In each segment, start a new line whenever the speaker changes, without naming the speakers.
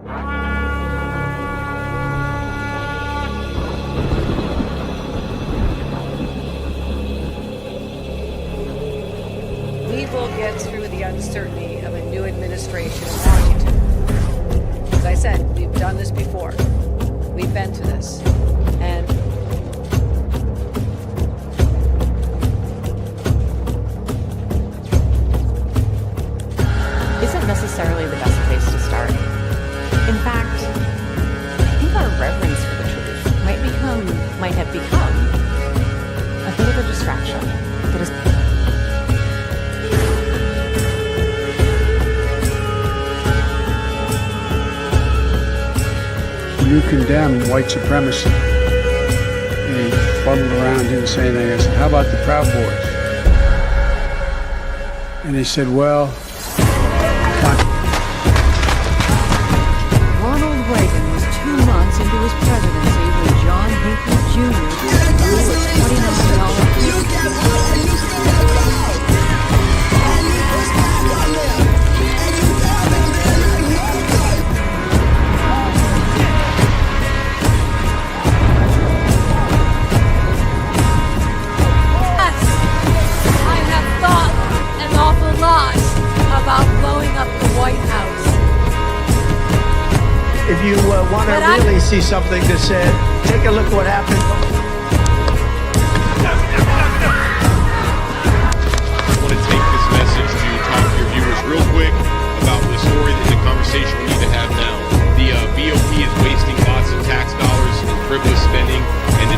We will get through the uncertainty of a new administration in Washington. As I said, we've done this before. We've been to this. And
isn't necessarily the best place to start. In fact, I think our reverence for the truth might have become a bit of a distraction that is.
You condemn white supremacy. And he fuddled around, didn't say anything. I said, how about the Proud Boys? And he said, well,
Ronald Reagan was 2 months into his presidency when John Hinckley Jr. blew a $20 million.
About blowing up the White House.
If you want to really see something to say, take a look what happened.
I want to take this message to talk to your viewers real quick about the story and the conversation we need to have now. The BOP is wasting lots of tax dollars in frivolous spending, and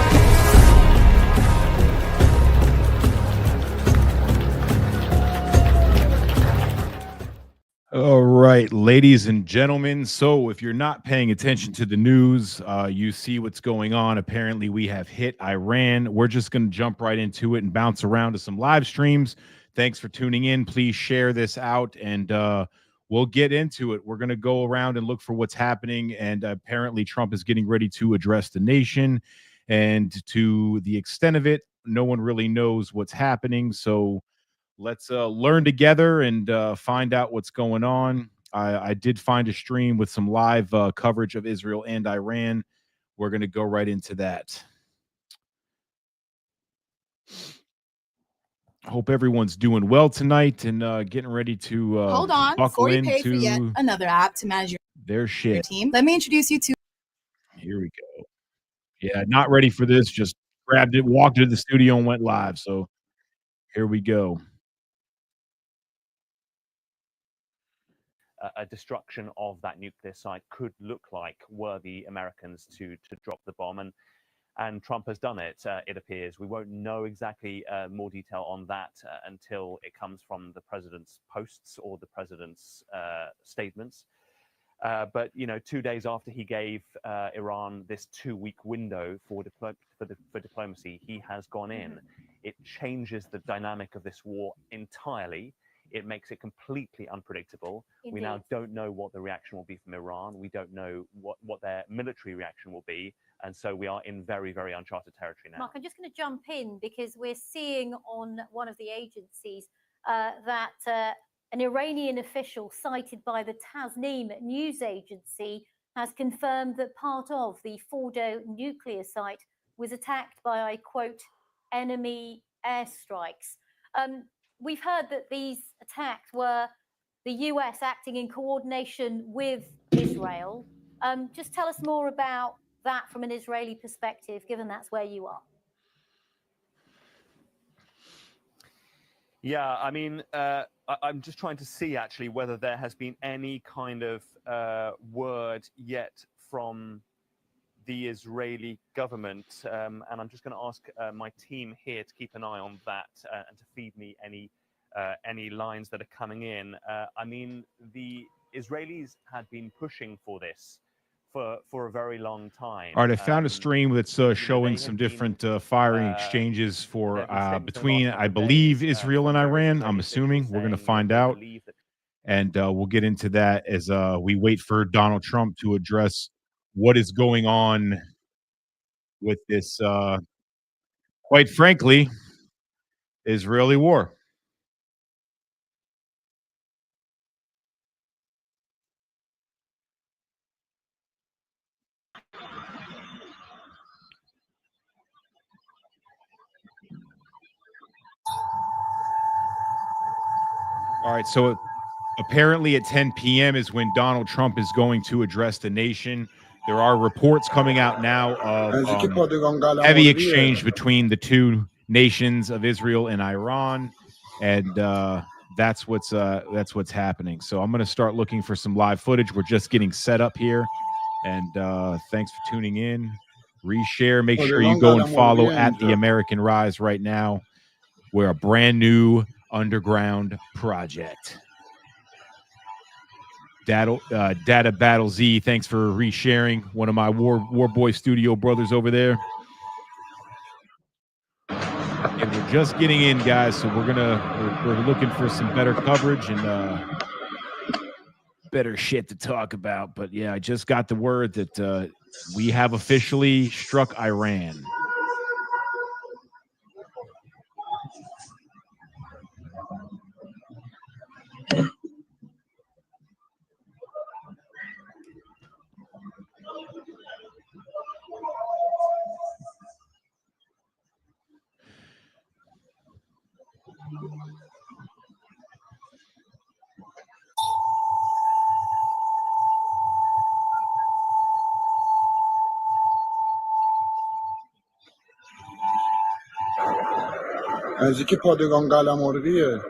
All right, ladies and gentlemen. So if you're not paying attention to the news, you see what's going on. Apparently, we have hit Iran. We're just going to jump right into it and bounce around to some live streams. Thanks for tuning in. Please share this out, and we'll get into it. We're going to go around and look for what's happening. And apparently, Trump is getting ready to address the nation. And to the extent of it, no one really knows what's happening. So let's learn together and find out what's going on. I did find a stream with some live coverage of Israel and Iran. We're going to go right into that. Hope everyone's doing well tonight and getting ready to
hold on before you pay for yet another app to manage
their shit.
Team. Let me introduce you to.
Here we go. Yeah, not ready for this. Just grabbed it, walked into the studio, and went live. So here we go.
A destruction of that nuclear site could look like were the Americans to drop the bomb, and Trump has done it. It appears we won't know exactly more detail on that until it comes from the president's posts or the president's statements. But 2 days after he gave Iran this 2-week window for diplomacy, he has gone in. It changes the dynamic of this war entirely. It makes it completely unpredictable. Indeed. We now don't know what the reaction will be from Iran. We don't know what their military reaction will be. And so we are in very, very uncharted territory now.
Mark, I'm just going to jump in because we're seeing on one of the agencies that an Iranian official cited by the Tasnim news agency has confirmed that part of the Fordo nuclear site was attacked by, I quote, enemy airstrikes. We've heard that these attacks were the US acting in coordination with Israel. Just tell us more about that from an Israeli perspective, given that's where you are.
Yeah, I mean, I'm just trying to see actually whether there has been any kind of word yet from the Israeli government, and I'm just going to ask my team here to keep an eye on that and to feed me any lines that are coming in. I mean, the Israelis had been pushing for this for a very long time.
All right, I found a stream that's showing some different firing exchanges for between, I believe, Israel and Iran. I'm assuming we're going to find out, and we'll get into that as we wait for Donald Trump to address what is going on with this, quite frankly, Israeli war. All right, so apparently at 10 p.m. is when Donald Trump is going to address the nation. There are reports coming out now of heavy exchange between the two nations of Israel and Iran, and that's what's happening. So I'm going to start looking for some live footage. We're just getting set up here, and thanks for tuning in. Reshare. Make sure you go and follow at The American Rise right now. We're a brand new underground project. Data Battle Z, thanks for resharing. One of my War Boy Studio brothers over there. And we're just getting in, guys, so we're looking for some better coverage and better shit to talk about. But yeah, I just got the word that we have officially struck Iran.
نزدیک پادگان قلمرویه.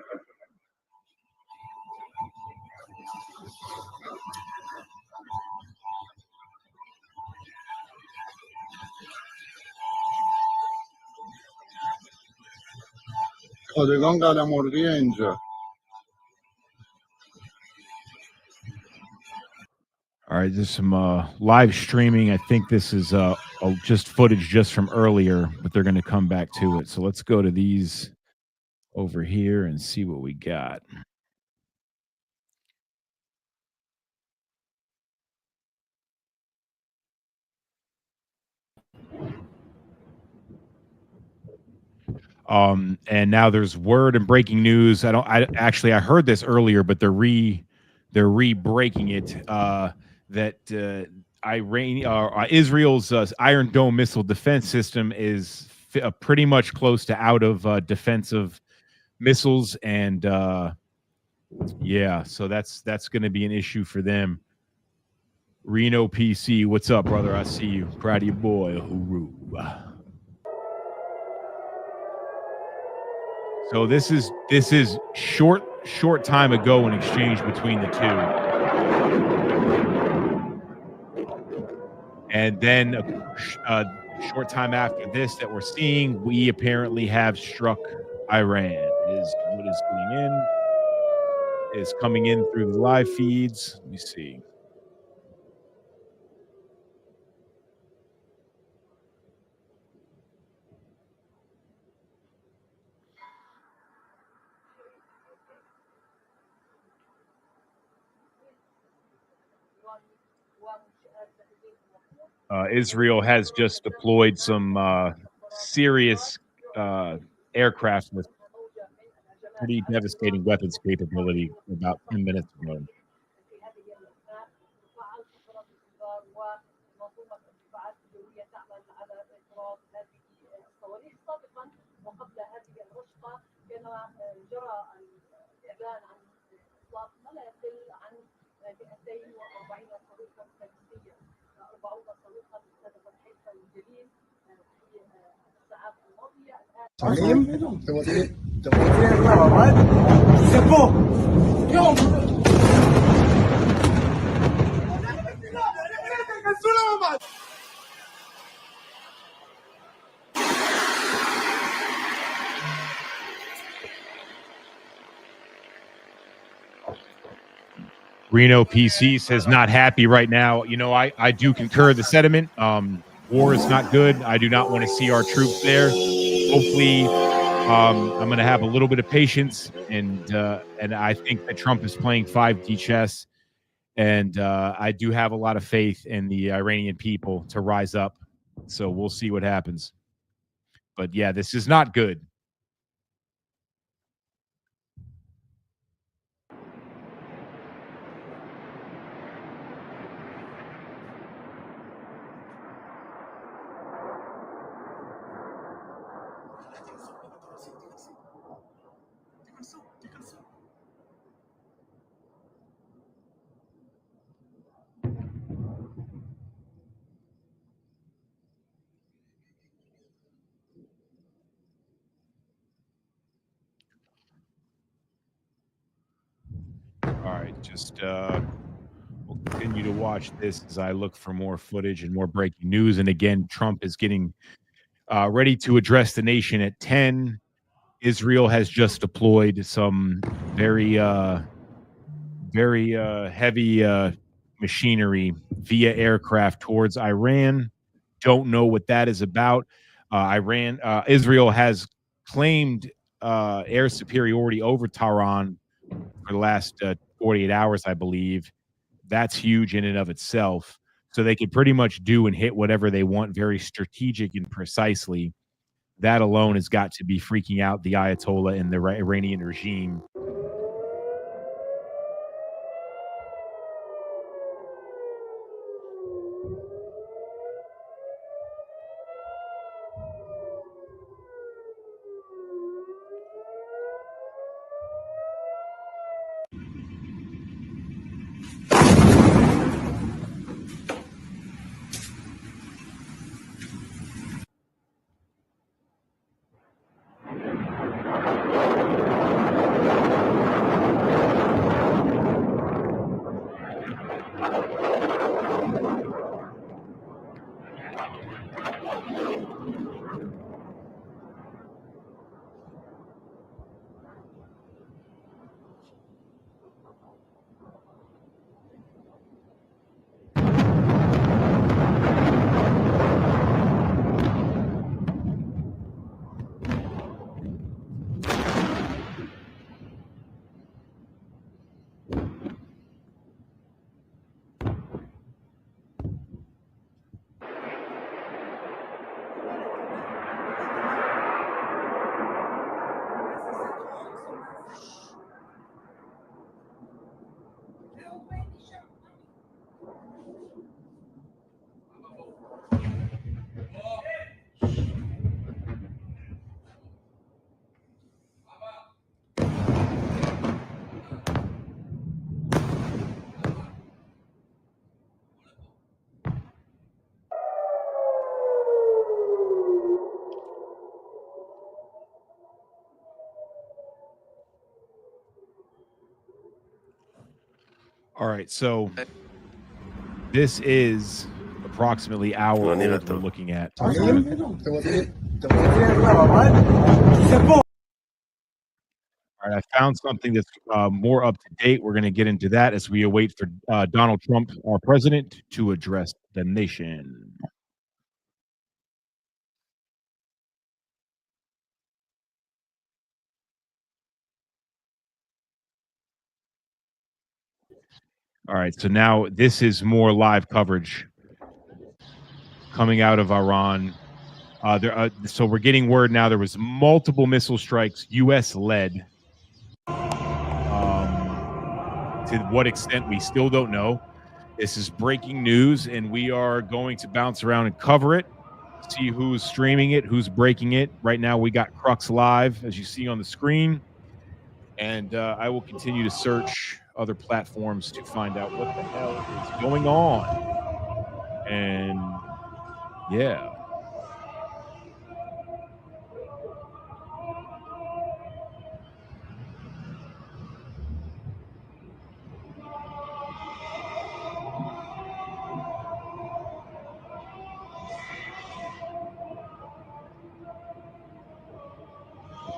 پادگان قلمرویه اینجا.
All right, there's some live streaming. I think this is just footage just from earlier, but they're going to come back to it. So let's go to these over here and see what we got. And now there's word and breaking news. I heard this earlier, but they're re-breaking it that Israel's Iron Dome missile defense system is pretty much close to out of defensive missiles, and yeah, so that's going to be an issue for them. Reno PC, what's up, brother? I see you. Proud of your boy. Hooroo. So this is short time ago an exchange between the two, and then a short time after this that we're seeing, we apparently have struck Iran. Is what is coming in through the live feeds. Let me see. Israel has just deployed some serious aircraft with pretty devastating weapons capability about 10 minutes ago. Reno PC says not happy right now. You know, I do concur the sentiment. War is not good. I do not want to see our troops there. Hopefully, I'm going to have a little bit of patience, and I think that Trump is playing 5D chess, and I do have a lot of faith in the Iranian people to rise up. So we'll see what happens. But yeah, this is not good. Just we'll continue to watch this as I look for more footage and more breaking news. And again, Trump is getting ready to address the nation at 10. Israel has just deployed some very heavy machinery via aircraft towards Iran. Don't know what that is about. Israel has claimed air superiority over Tehran for the last 48 hours, I believe. That's huge in and of itself. So they could pretty much do and hit whatever they want, very strategic and precisely. That alone has got to be freaking out the Ayatollah and the Iranian regime. All right, so this is approximately hour old we're looking at. All right, I found something that's more up to date. We're going to get into that as we await for Donald Trump, our president, to address the nation. All right, so now this is more live coverage coming out of Iran. So we're getting word now there was multiple missile strikes, U.S. led. To what extent, we still don't know. This is breaking news, and we are going to bounce around and cover it, see who's streaming it, who's breaking it. Right now, we got Crux Live, as you see on the screen. And I will continue to search other platforms to find out what the hell is going on. And yeah.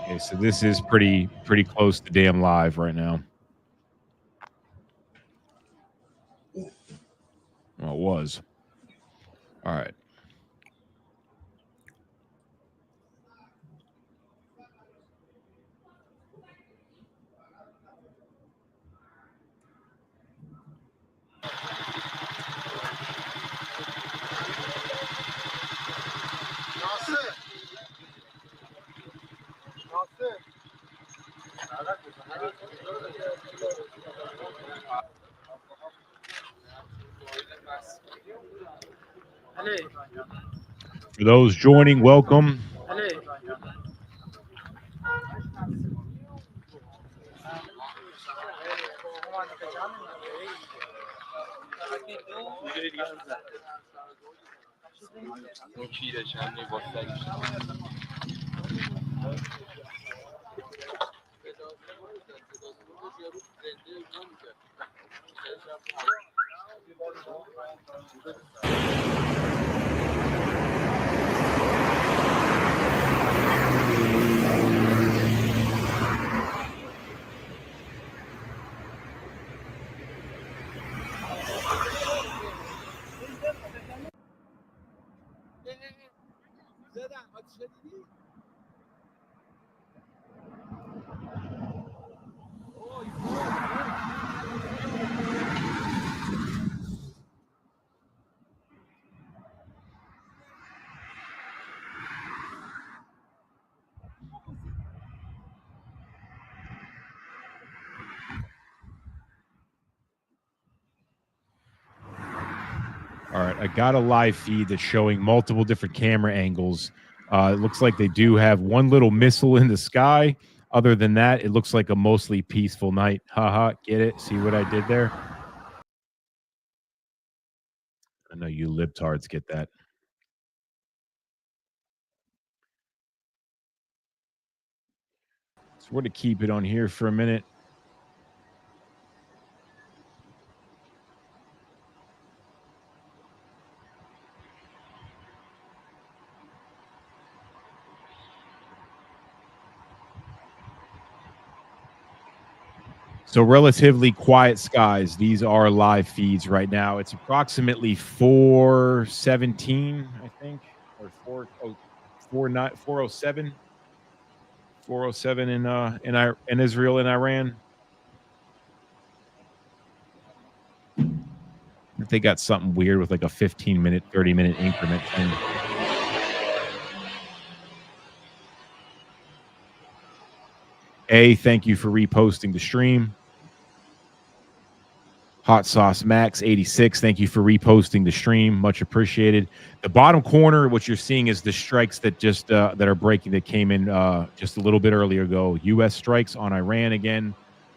Okay, so this is pretty close to damn live right now. Well, it was. All right. For those joining, welcome. I got a live feed that's showing multiple different camera angles. It looks like they do have one little missile in the sky. Other than that, it looks like a mostly peaceful night. Haha, get it? See what I did there? I know you libtards get that. So we're going to keep it on here for a minute. So relatively quiet skies. These are live feeds right now. It's approximately 4:17, I think, or 4:07 in Israel and Iran. If they got something weird with like a 15-minute, 30-minute increment thing. Thank you for reposting the stream. Hot Sauce Max 86, thank you for reposting the stream. Much appreciated. The bottom corner, what you're seeing is the strikes that just that are breaking that came in just a little bit earlier ago. U.S. strikes on Iran again.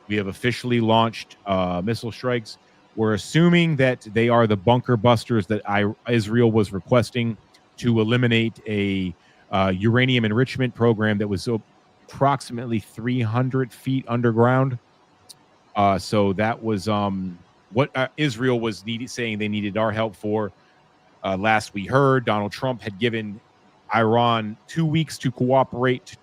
We have officially launched missile strikes. We're assuming that they are the bunker busters that Israel was requesting to eliminate a uranium enrichment program that was approximately 300 feet underground. So that was what Israel was saying they needed our help for. Last we heard, Donald Trump had given Iran 2 weeks to cooperate.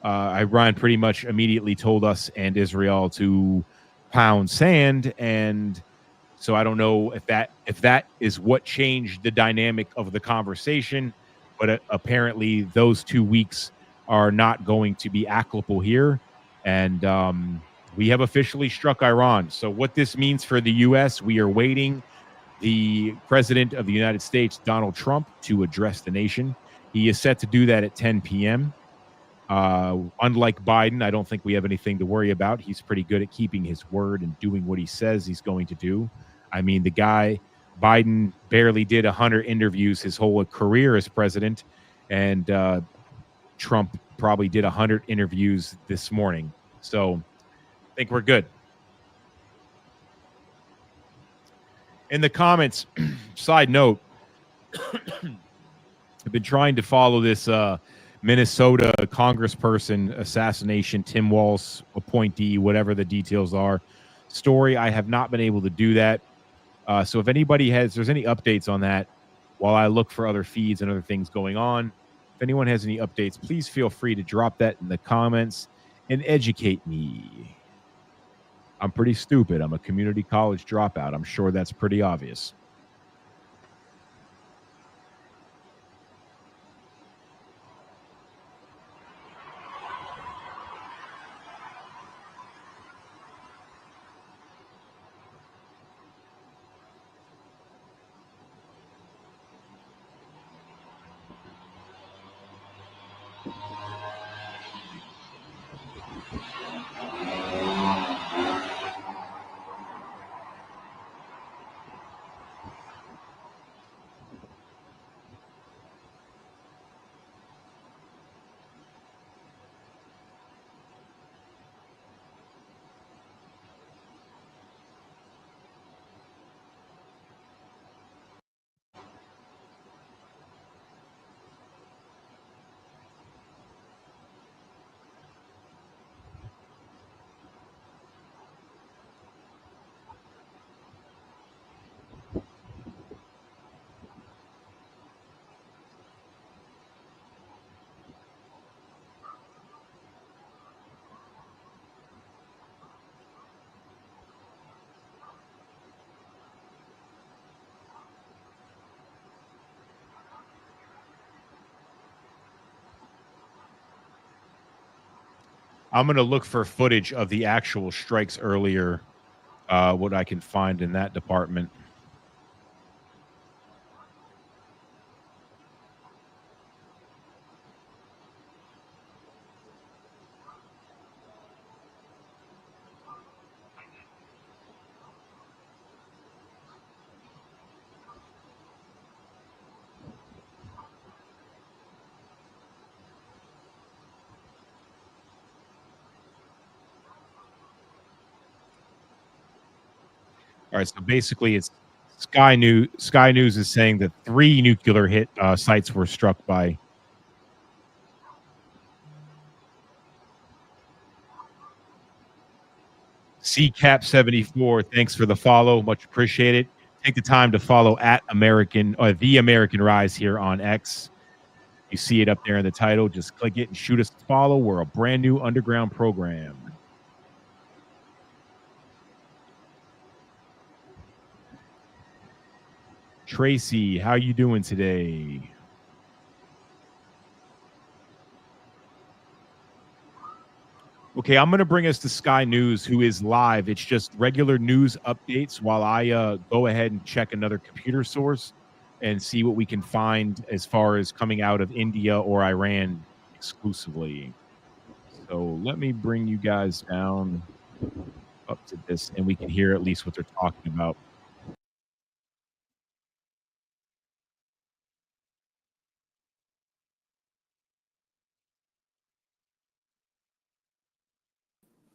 Iran pretty much immediately told us and Israel to pound sand. And so I don't know if that is what changed the dynamic of the conversation, but apparently those 2 weeks are not going to be applicable here. And we have officially struck Iran. So what this means for the U.S., we are waiting the president of the United States, Donald Trump, to address the nation. He is set to do that at 10 p.m. Unlike Biden, I don't think we have anything to worry about. He's pretty good at keeping his word and doing what he says he's going to do. I mean, the guy, Biden, barely did 100 interviews his whole career as president, and Trump probably did 100 interviews this morning. So I think we're good. In the comments, side note, I've been trying to follow this Minnesota congressperson assassination, Tim Walz appointee, whatever the details are, story. I have not been able to do that. So if anybody there's any updates on that, while I look for other feeds and other things going on, if anyone has any updates, please feel free to drop that in the comments and educate me. I'm pretty stupid. I'm a community college dropout. I'm sure that's pretty obvious. I'm going to look for footage of the actual strikes earlier, what I can find in that department. All right, so basically, it's Sky News. Sky News is saying that 3 nuclear hit sites were struck by. CCAP74. Thanks for the follow, much appreciated. Take the time to follow at the American Rise here on X. You see it up there in the title. Just click it and shoot us a follow. We're a brand new underground program. Tracy, how you doing today? Okay, I'm going to bring us to Sky News, who is live. It's just regular news updates while I go ahead and check another computer source and see what we can find as far as coming out of India or Iran exclusively. So let me bring you guys down up to this, and we can hear at least what they're talking about.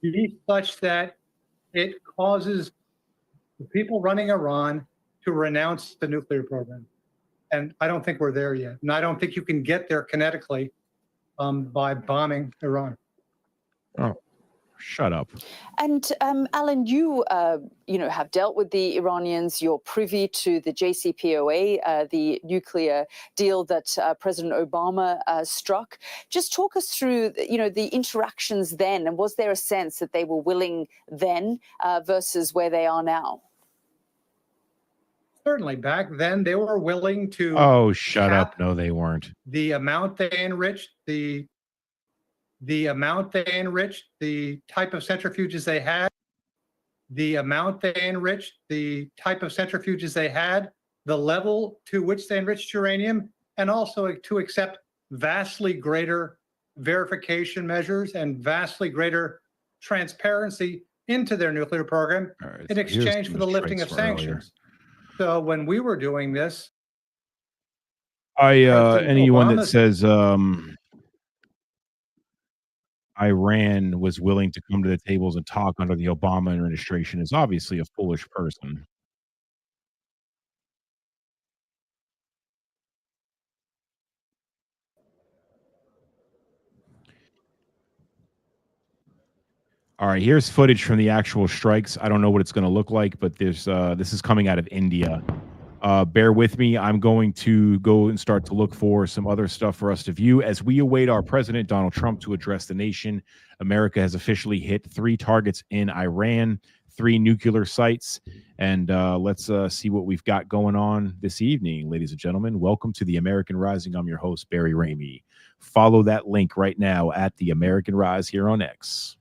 Be such that it causes the people running Iran to renounce the nuclear program. And I don't think we're there yet. And I don't think you can get there kinetically by bombing Iran.
Oh, shut up.
And Alan, you have dealt with the Iranians. You're privy to the JCPOA, the nuclear deal that President Obama struck. Just talk us through, the interactions then, and was there a sense that they were willing then versus where they are now?
Certainly, back then they were willing to.
Oh, shut up! No, they weren't.
The amount they enriched, the amount they enriched, the type of centrifuges they had, the amount they enriched, the type of centrifuges they had, the level to which they enriched uranium, and also to accept vastly greater verification measures and vastly greater transparency into their nuclear program in exchange for the lifting of sanctions. So when we were doing this,
anyone that says Iran was willing to come to the tables and talk under the Obama administration is obviously a foolish person. All right, here's footage from the actual strikes. I don't know what it's going to look like, but this is coming out of India. Bear with me. I'm going to go and start to look for some other stuff for us to view as we await our president, Donald Trump, to address the nation. America has officially hit 3 targets in Iran, 3 nuclear sites. And let's see what we've got going on this evening, ladies and gentlemen. Welcome to the American Rising. I'm your host, Barry Ramey. Follow that link right now at the American Rise here on X.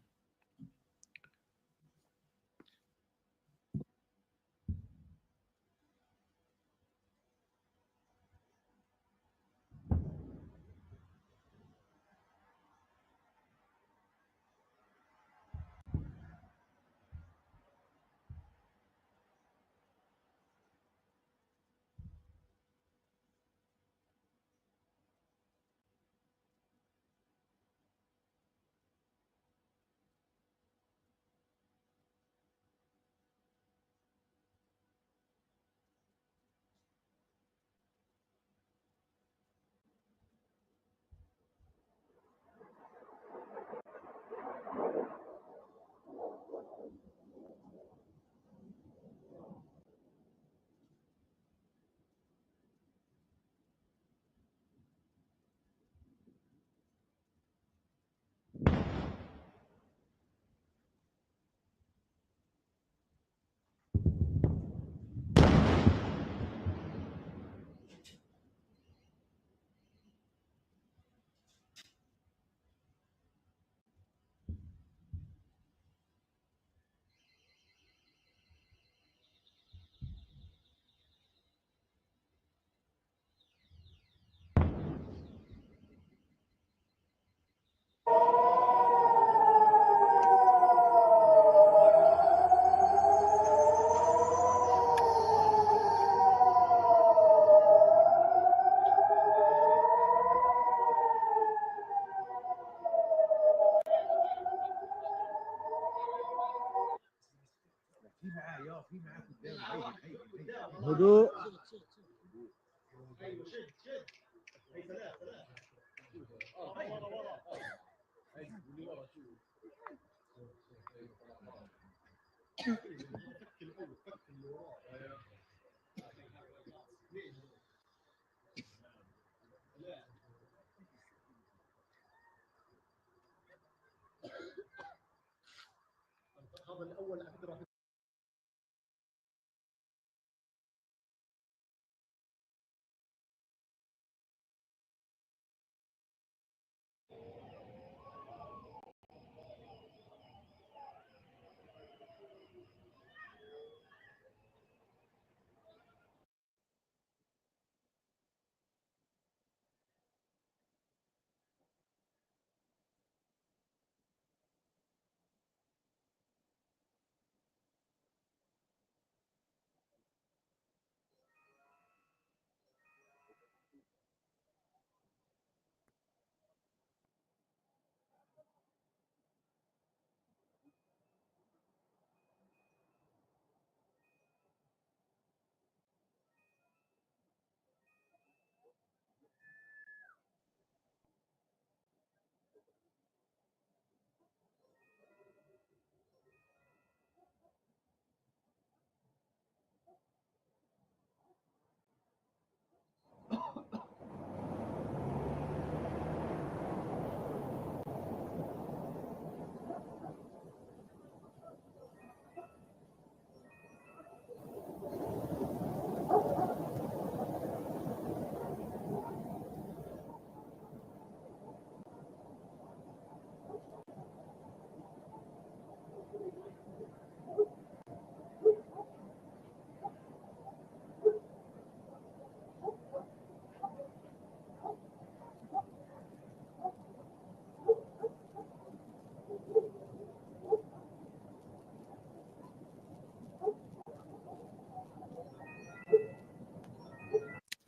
Duduk.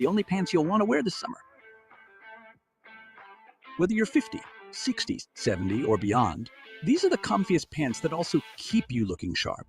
The only pants you'll want to wear this summer. Whether you're 50, 60, 70, or beyond, these are the comfiest pants that also keep you looking sharp.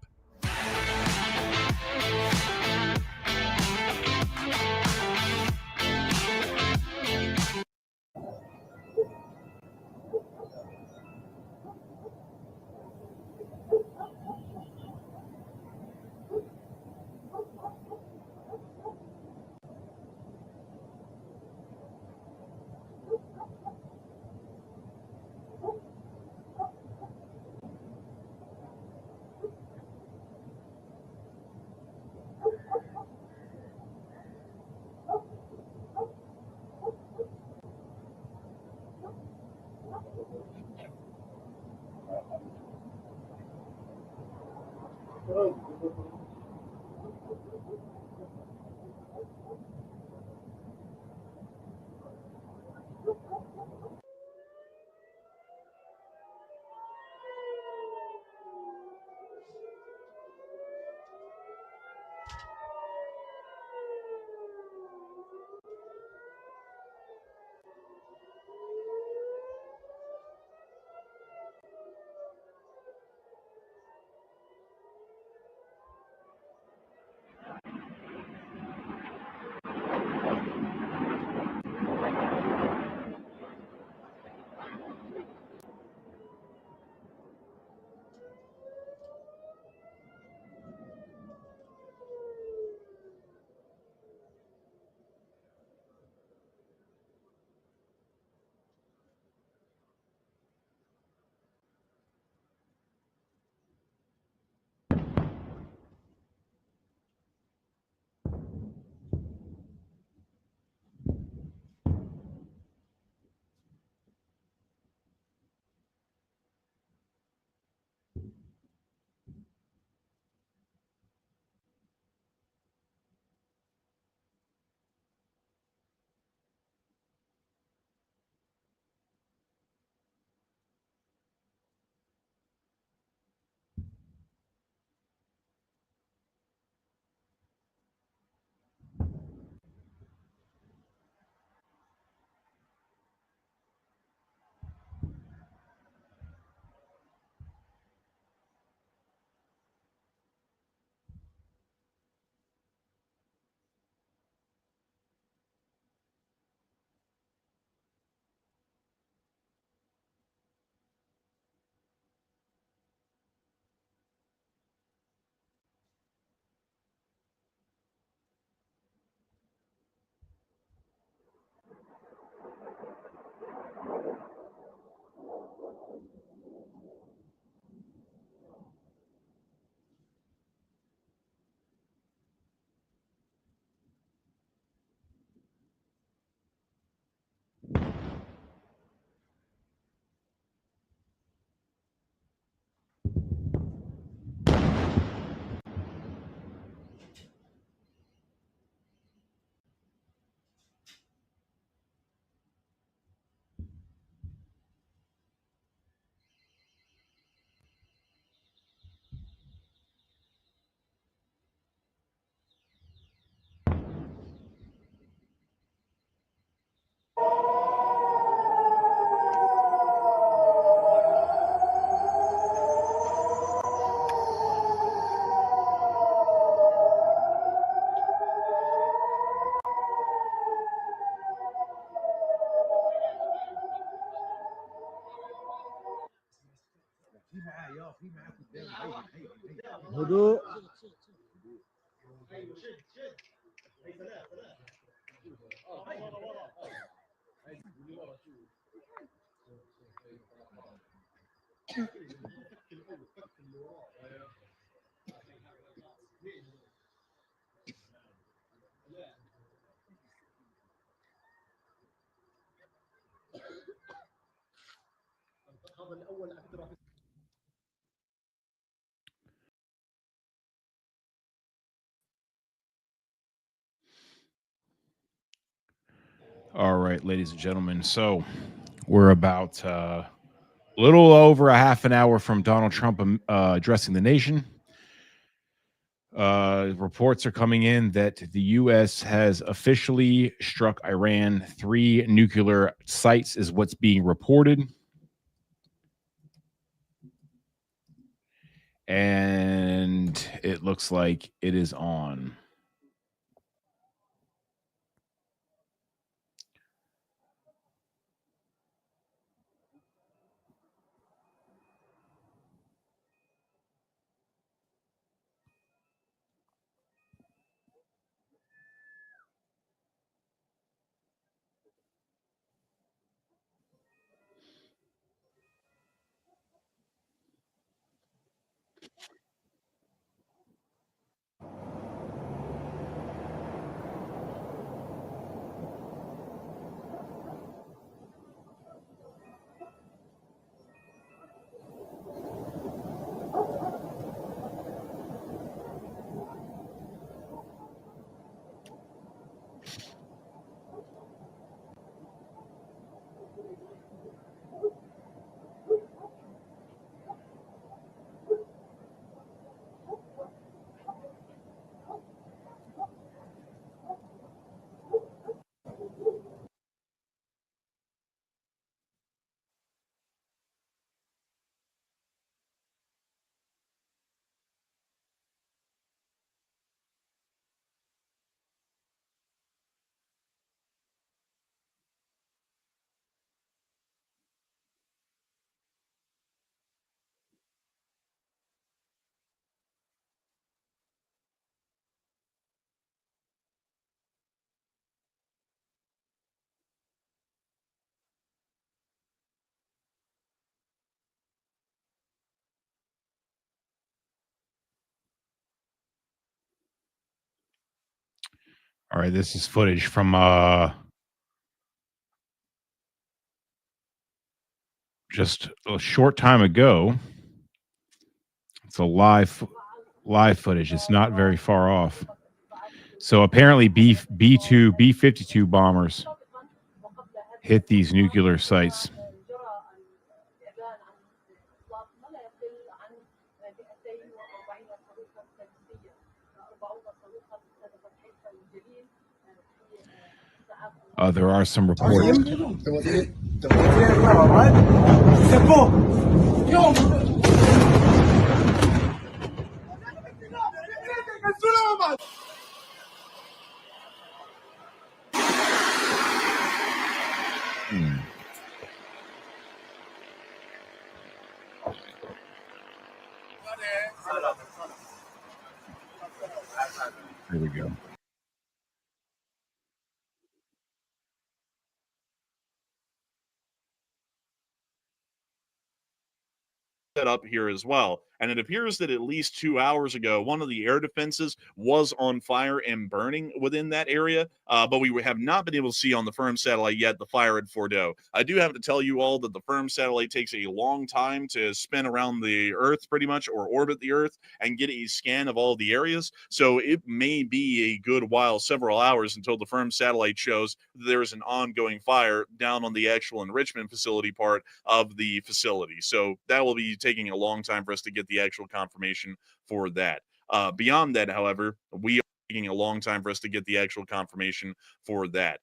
All right, ladies and gentlemen. So we're about a little over a half an hour from Donald Trump addressing the nation. Reports are coming in that the U.S. has officially struck Iran. 3 nuclear sites is what's being reported. And it looks like it is on. All right, this is footage from just a short time ago. It's a live footage. It's not very far off. So apparently B-2, B-52 bombers hit these nuclear sites. There are some reports. Here we go.
Set up here as well. And it appears that at least 2 hours ago, one of the air defenses was on fire and burning within that area. But we have not been able to see on the firm satellite yet the fire at Fordo. I do have to tell you all that the firm satellite takes a long time to spin around the Earth pretty much, or orbit the Earth and get a scan of all the areas. So it may be a good while, several hours, until the firm satellite shows there is an ongoing fire down on the actual enrichment facility part of the facility. So that will be taking a long time for us to get the actual confirmation for that. Beyond that, however, we are taking a long time for us to get the actual confirmation for that.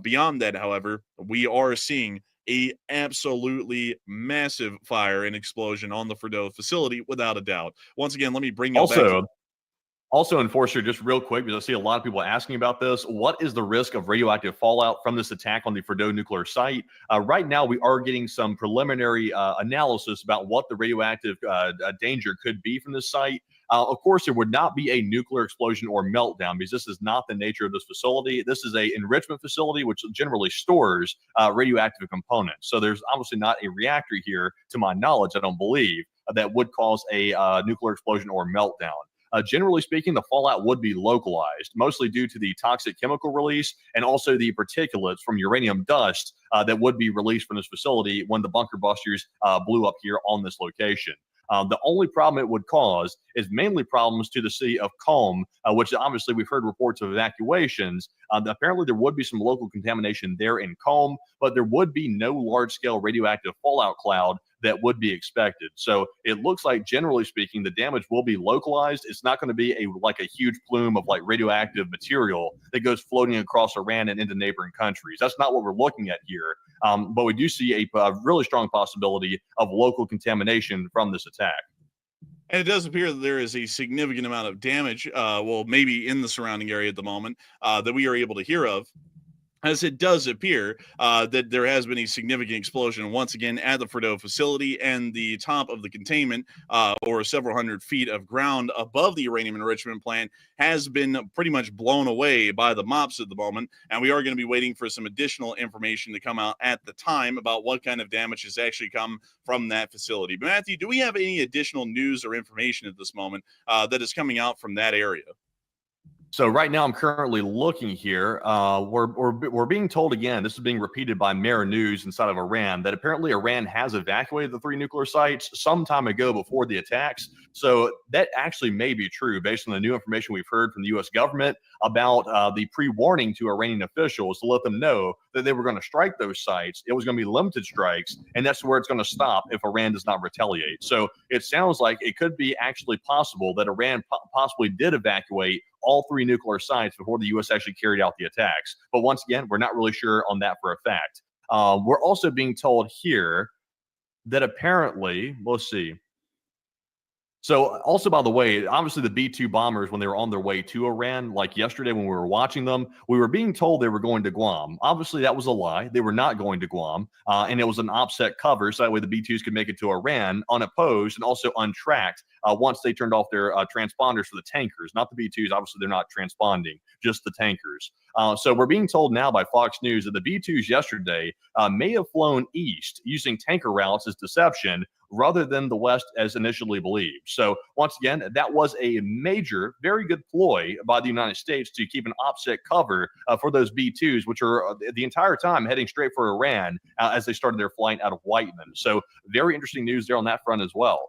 Beyond that, however, we are seeing a absolutely massive fire and explosion on the Fordo facility, without a doubt. Once again, let me bring you back.
Also, Enforcer, just real quick, because I see a lot of people asking about this, what is the risk of radioactive fallout from this attack on the Fordo nuclear site? Right now, we are getting some preliminary analysis about what the radioactive danger could be from this site. Of course, there would not be a nuclear explosion or meltdown because this is not the nature of this facility. This is a enrichment facility, which generally stores radioactive components. So there's obviously not a reactor here, to my knowledge, I don't believe, that would cause a nuclear explosion or meltdown. Generally speaking, the fallout would be localized, mostly due to the toxic chemical release and also the particulates from uranium dust that would be released from this facility when the bunker busters blew up here on this location. The only problem it would cause is mainly problems to the city of Qom, which obviously we've heard reports of evacuations. Apparently there would be some local contamination there in Qom, but there would be no large-scale radioactive fallout cloud that would be expected. So it looks like, generally speaking, the damage will be localized. It's not going to be like a huge plume of like radioactive material that goes floating across Iran and into neighboring countries. That's not what we're looking at here. But we do see a really strong possibility of local contamination from this attack.
And it does appear that there is a significant amount of damage, well, maybe in the surrounding area at the moment, that we are able to hear of, as it does appear that there has been a significant explosion once again at the Fordo facility, and the top of the containment, or several hundred feet of ground above the uranium enrichment plant, has been pretty much blown away by the mops at the moment. And we are going to be waiting for some additional information to come out at the time about what kind of damage has actually come from that facility. But Matthew, do we have any additional news or information at this moment that is coming out from that area?
So right now I'm currently looking here. We're being told again, this is being repeated by Mer News inside of Iran, that apparently Iran has evacuated the 3 nuclear sites some time ago before the attacks. So that actually may be true based on the new information we've heard from the U.S. government about the pre-warning to Iranian officials to let them know that they were going to strike those sites. It was going to be limited strikes, and that's where it's going to stop if Iran does not retaliate. So it sounds like it could be actually possible that Iran possibly did evacuate all 3 nuclear sites before the U.S. actually carried out the attacks. But once again, we're not really sure on that for a fact. We're also being told here that apparently, let's see. So also, by the way, obviously the B-2 bombers, when they were on their way to Iran, like yesterday when we were watching them, we were being told they were going to Guam. Obviously, that was a lie. They were not going to Guam. And it was an offset cover, so that way the B-2s could make it to Iran unopposed and also untracked once they turned off their transponders for the tankers. Not the B-2s. Obviously, they're not transponding, just the tankers. So we're being told now by Fox News that the B-2s yesterday may have flown east using tanker routes as deception rather than the West as initially believed. So once again, that was a major, very good ploy by the United States to keep an offset cover for those B-2s, which are the entire time heading straight for Iran as they started their flight out of Whiteman. So very interesting news there on that front as well.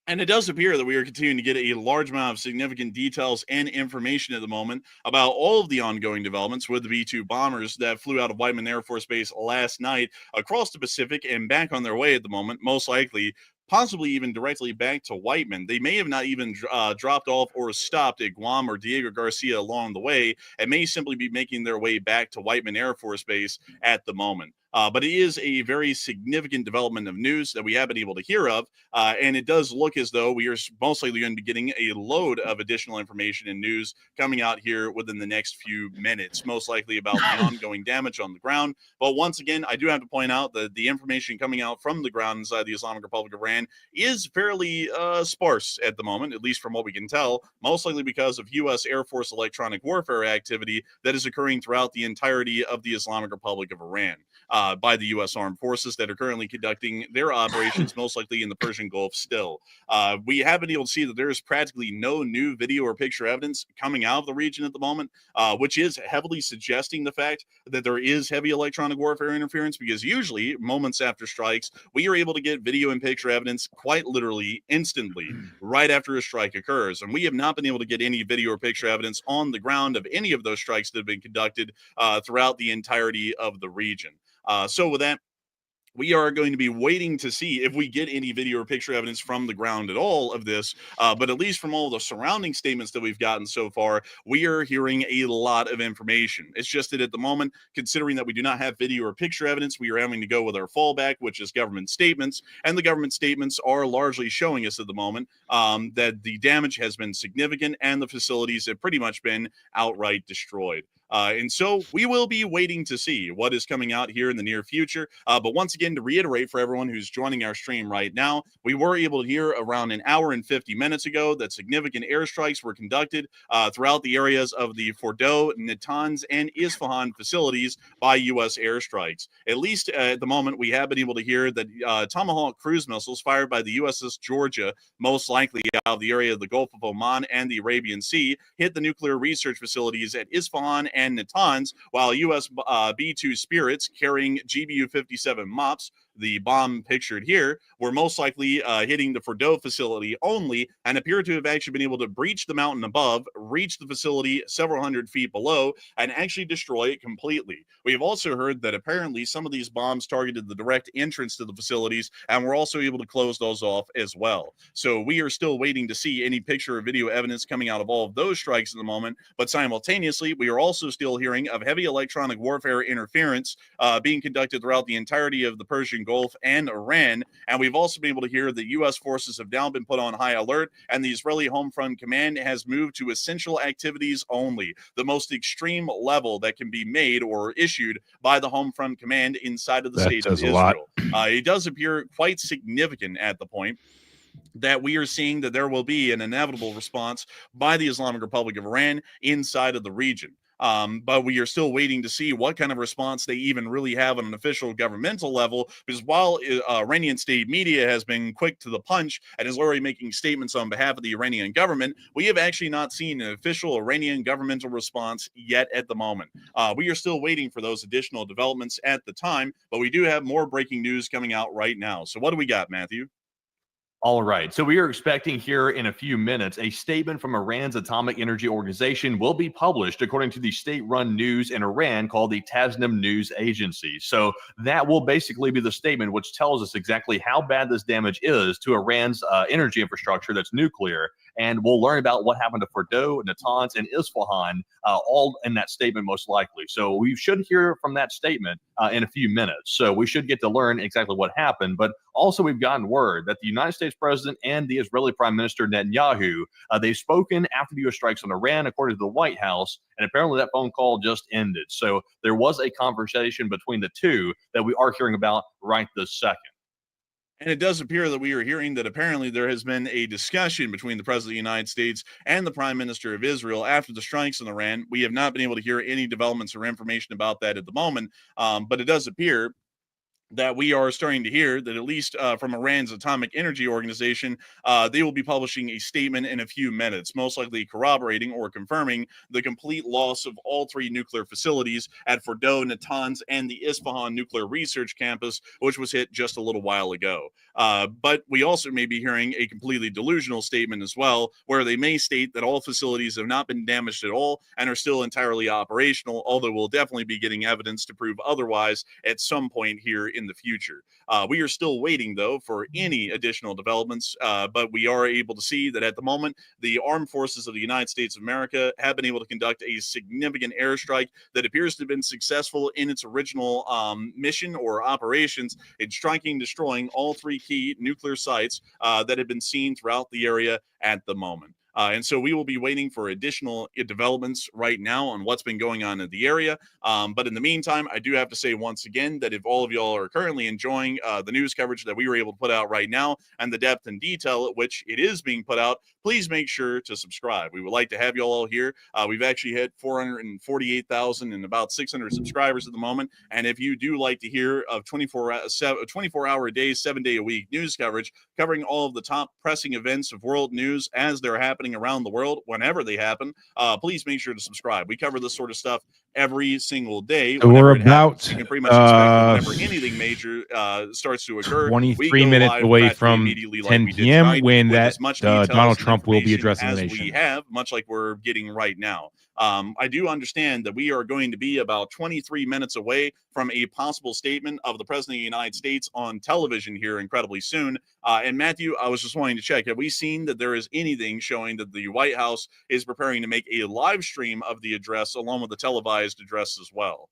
And it does appear that we are continuing to get a large amount of significant details and information at the moment about all of the ongoing developments with the B-2 bombers that flew out of Whiteman Air Force Base last night across the Pacific and back on their way at the moment, most likely possibly even directly back to Whiteman. They may have not even dropped off or stopped at Guam or Diego Garcia along the way, and may simply be making their way back to Whiteman Air Force Base at the moment. But it is a very significant development of news that we have been able to hear of, and it does look as though we are most likely going to be getting a load of additional information and news coming out here within the next few minutes, most likely about the ongoing damage on the ground. But once again, I do have to point out that the information coming out from the ground inside the Islamic Republic of Iran is fairly sparse at the moment, at least from what we can tell, most likely because of U.S. Air Force electronic warfare activity that is occurring throughout the entirety of the Islamic Republic of Iran. By the U.S. Armed Forces that are currently conducting their operations, most likely in the Persian Gulf still. We have been able to see that there is practically no new video or picture evidence coming out of the region at the moment, which is heavily suggesting the fact that there is heavy electronic warfare interference, because usually, moments after strikes, we are able to get video and picture evidence quite literally instantly, right after a strike occurs. And we have not been able to get any video or picture evidence on the ground of any of those strikes that have been conducted throughout the entirety of the region. So with that, we are going to be waiting to see if we get any video or picture evidence from the ground at all of this. But at least from all the surrounding statements that we've gotten so far, we are hearing a lot of information. It's just that at the moment, considering that we do not have video or picture evidence, we are having to go with our fallback, which is government statements. And the government statements are largely showing us at the moment that the damage has been significant and the facilities have pretty much been outright destroyed. And so we will be waiting to see what is coming out here in the near future. But once again, to reiterate for everyone who's joining our stream right now, we were able to hear around an hour and 50 minutes ago that significant airstrikes were conducted throughout the areas of the Fordow, Natanz, and Isfahan facilities by U.S. airstrikes. At least at the moment, we have been able to hear that Tomahawk cruise missiles fired by the USS Georgia, most likely out of the area of the Gulf of Oman and the Arabian Sea, hit the nuclear research facilities at Isfahan and Natanz, while U.S. B-2 Spirits carrying GBU-57 MOPS, the bomb pictured here, were most likely hitting the Fordow facility only and appear to have actually been able to breach the mountain above, reach the facility several hundred feet below, and actually destroy it completely. We have also heard that apparently some of these bombs targeted the direct entrance to the facilities and were also able to close those off as well. So we are still waiting to see any picture or video evidence coming out of all of those strikes at the moment, but simultaneously, we are also still hearing of heavy electronic warfare interference being conducted throughout the entirety of the Persian Gulf and Iran. And we've also been able to hear that U.S. forces have now been put on high alert, and the Israeli Home Front Command has moved to essential activities only, the most extreme level that can be made or issued by the Home Front Command inside of the state of Israel. It does appear quite significant at the point that we are seeing that there will be an inevitable response by the Islamic Republic of Iran inside of the region. But we are still waiting to see what kind of response they even really have on an official governmental level, because while Iranian state media has been quick to the punch and is already making statements on behalf of the Iranian government, we have actually not seen an official Iranian governmental response yet at the moment. We are still waiting for those additional developments at the time, but we do have more breaking news coming out right now. So what do we got, Matthew?
All right. So we are expecting here in a few minutes a statement from Iran's Atomic Energy Organization will be published according to the state-run news in Iran called the Tasnim News Agency. So that will basically be the statement which tells us exactly how bad this damage is to Iran's energy infrastructure that's nuclear. And we'll learn about what happened to Fordow, Natanz, and Isfahan, all in that statement most likely. So we should hear from that statement in a few minutes. So we should get to learn exactly what happened. But also we've gotten word that the United States president and the Israeli Prime Minister Netanyahu, they've spoken after the U.S. strikes on Iran, according to the White House. And apparently that phone call just ended. So there was a conversation between the two that we are hearing about right this second.
And it does appear that we are hearing that apparently there has been a discussion between the President of the United States and the Prime Minister of Israel after the strikes in Iran. We have not been able to hear any developments or information about that at the moment, but it does appear that we are starting to hear that at least from Iran's Atomic Energy Organization, they will be publishing a statement in a few minutes, most likely corroborating or confirming the complete loss of all three nuclear facilities at Fordow, Natanz, and the Isfahan Nuclear Research Campus, which was hit just a little while ago. But we also may be hearing a completely delusional statement as well, where they may state that all facilities have not been damaged at all and are still entirely operational, although we'll definitely be getting evidence to prove otherwise at some point here in the future. We are still waiting, though, for any additional developments, but we are able to see that at the moment, the armed forces of the United States of America have been able to conduct a significant airstrike that appears to have been successful in its original mission or operations in striking, destroying all three key nuclear sites that have been seen throughout the area at the moment. And so we will be waiting for additional developments right now on what's been going on in the area. But in the meantime, I do have to say once again that if all of y'all are currently enjoying the news coverage that we were able to put out right now and the depth and detail at which it is being put out, please make sure to subscribe. We would like to have y'all all here. We've actually hit 448,000 and about 600 subscribers at the moment. And if you do like to hear of 24-hour a day, 7-day a week news coverage covering all of the top pressing events of world news as they're happening around the world, whenever they happen, please make sure to subscribe. We cover this sort of stuff every single day.
So we're about
you can pretty much expect whenever anything major starts to occur.
23 minutes away from 10 p.m. when that Donald Trump will be addressing the nation.
We have, much like we're getting right now. I do understand that we are going to be about 23 minutes away from a possible statement of the President of the United States on television here incredibly soon. And Matthew, I was just wanting to check, have we seen that there is anything showing that the White House is preparing to make a live stream of the address along with the televised address as well?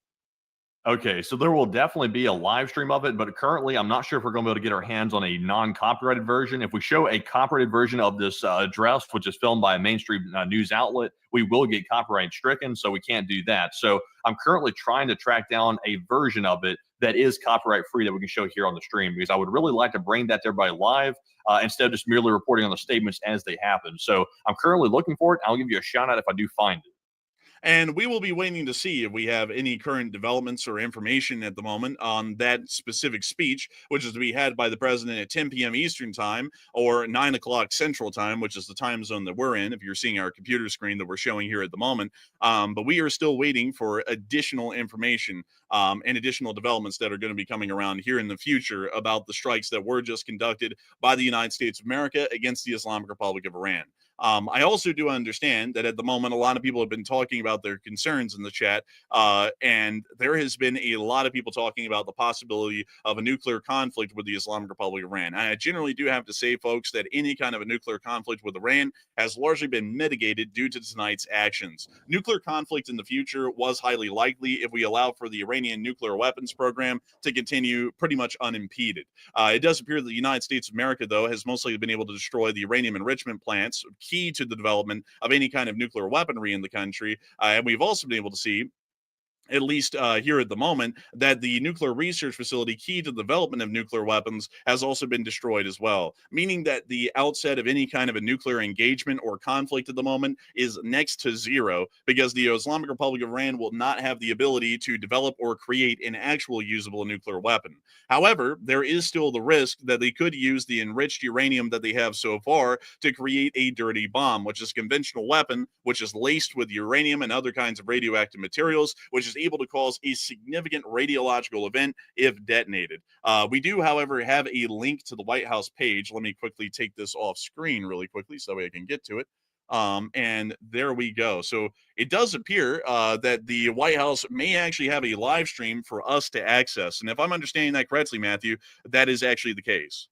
Okay, so there will definitely be a live stream of it, but currently I'm not sure if we're going to be able to get our hands on a non-copyrighted version. If we show a copyrighted version of this address, which is filmed by a mainstream news outlet, we will get copyright stricken, so we can't do that. So I'm currently trying to track down a version of it that is copyright free that we can show here on the stream, because I would really like to bring that to everybody live instead of just merely reporting on the statements as they happen. So I'm currently looking for it. I'll give you a shout out if I do find it.
And we will be waiting to see if we have any current developments or information at the moment on that specific speech, which is to be had by the president at 10 p.m. Eastern time or 9 o'clock Central time, which is the time zone that we're in, if you're seeing our computer screen that we're showing here at the moment. But we are still waiting for additional information and additional developments that are going to be coming around here in the future about the strikes that were just conducted by the United States of America against the Islamic Republic of Iran. I also do understand that at the moment, a lot of people have been talking about their concerns in the chat, and there has been a lot of people talking about the possibility of a nuclear conflict with the Islamic Republic of Iran. I generally do have to say, folks, that any kind of a nuclear conflict with Iran has largely been mitigated due to tonight's actions. Nuclear conflict in the future was highly likely if we allow for the Iranian nuclear weapons program to continue pretty much unimpeded. It does appear that the United States of America, though, has mostly been able to destroy the uranium enrichment plants, key to the development of any kind of nuclear weaponry in the country. And we've also been able to see, at least here at the moment, that the nuclear research facility key to the development of nuclear weapons has also been destroyed as well, meaning that the outset of any kind of a nuclear engagement or conflict at the moment is next to zero, because the Islamic Republic of Iran will not have the ability to develop or create an actual usable nuclear weapon. However, there is still the risk that they could use the enriched uranium that they have so far to create a dirty bomb, which is a conventional weapon, which is laced with uranium and other kinds of radioactive materials, which is able to cause a significant radiological event if detonated. We do, however, have a link to the White House page. Let me quickly take this off screen really quickly so that way I can get to it. And there we go. So it does appear that the White House may actually have a live stream for us to access. And if I'm understanding that correctly, Matthew, that is actually the case.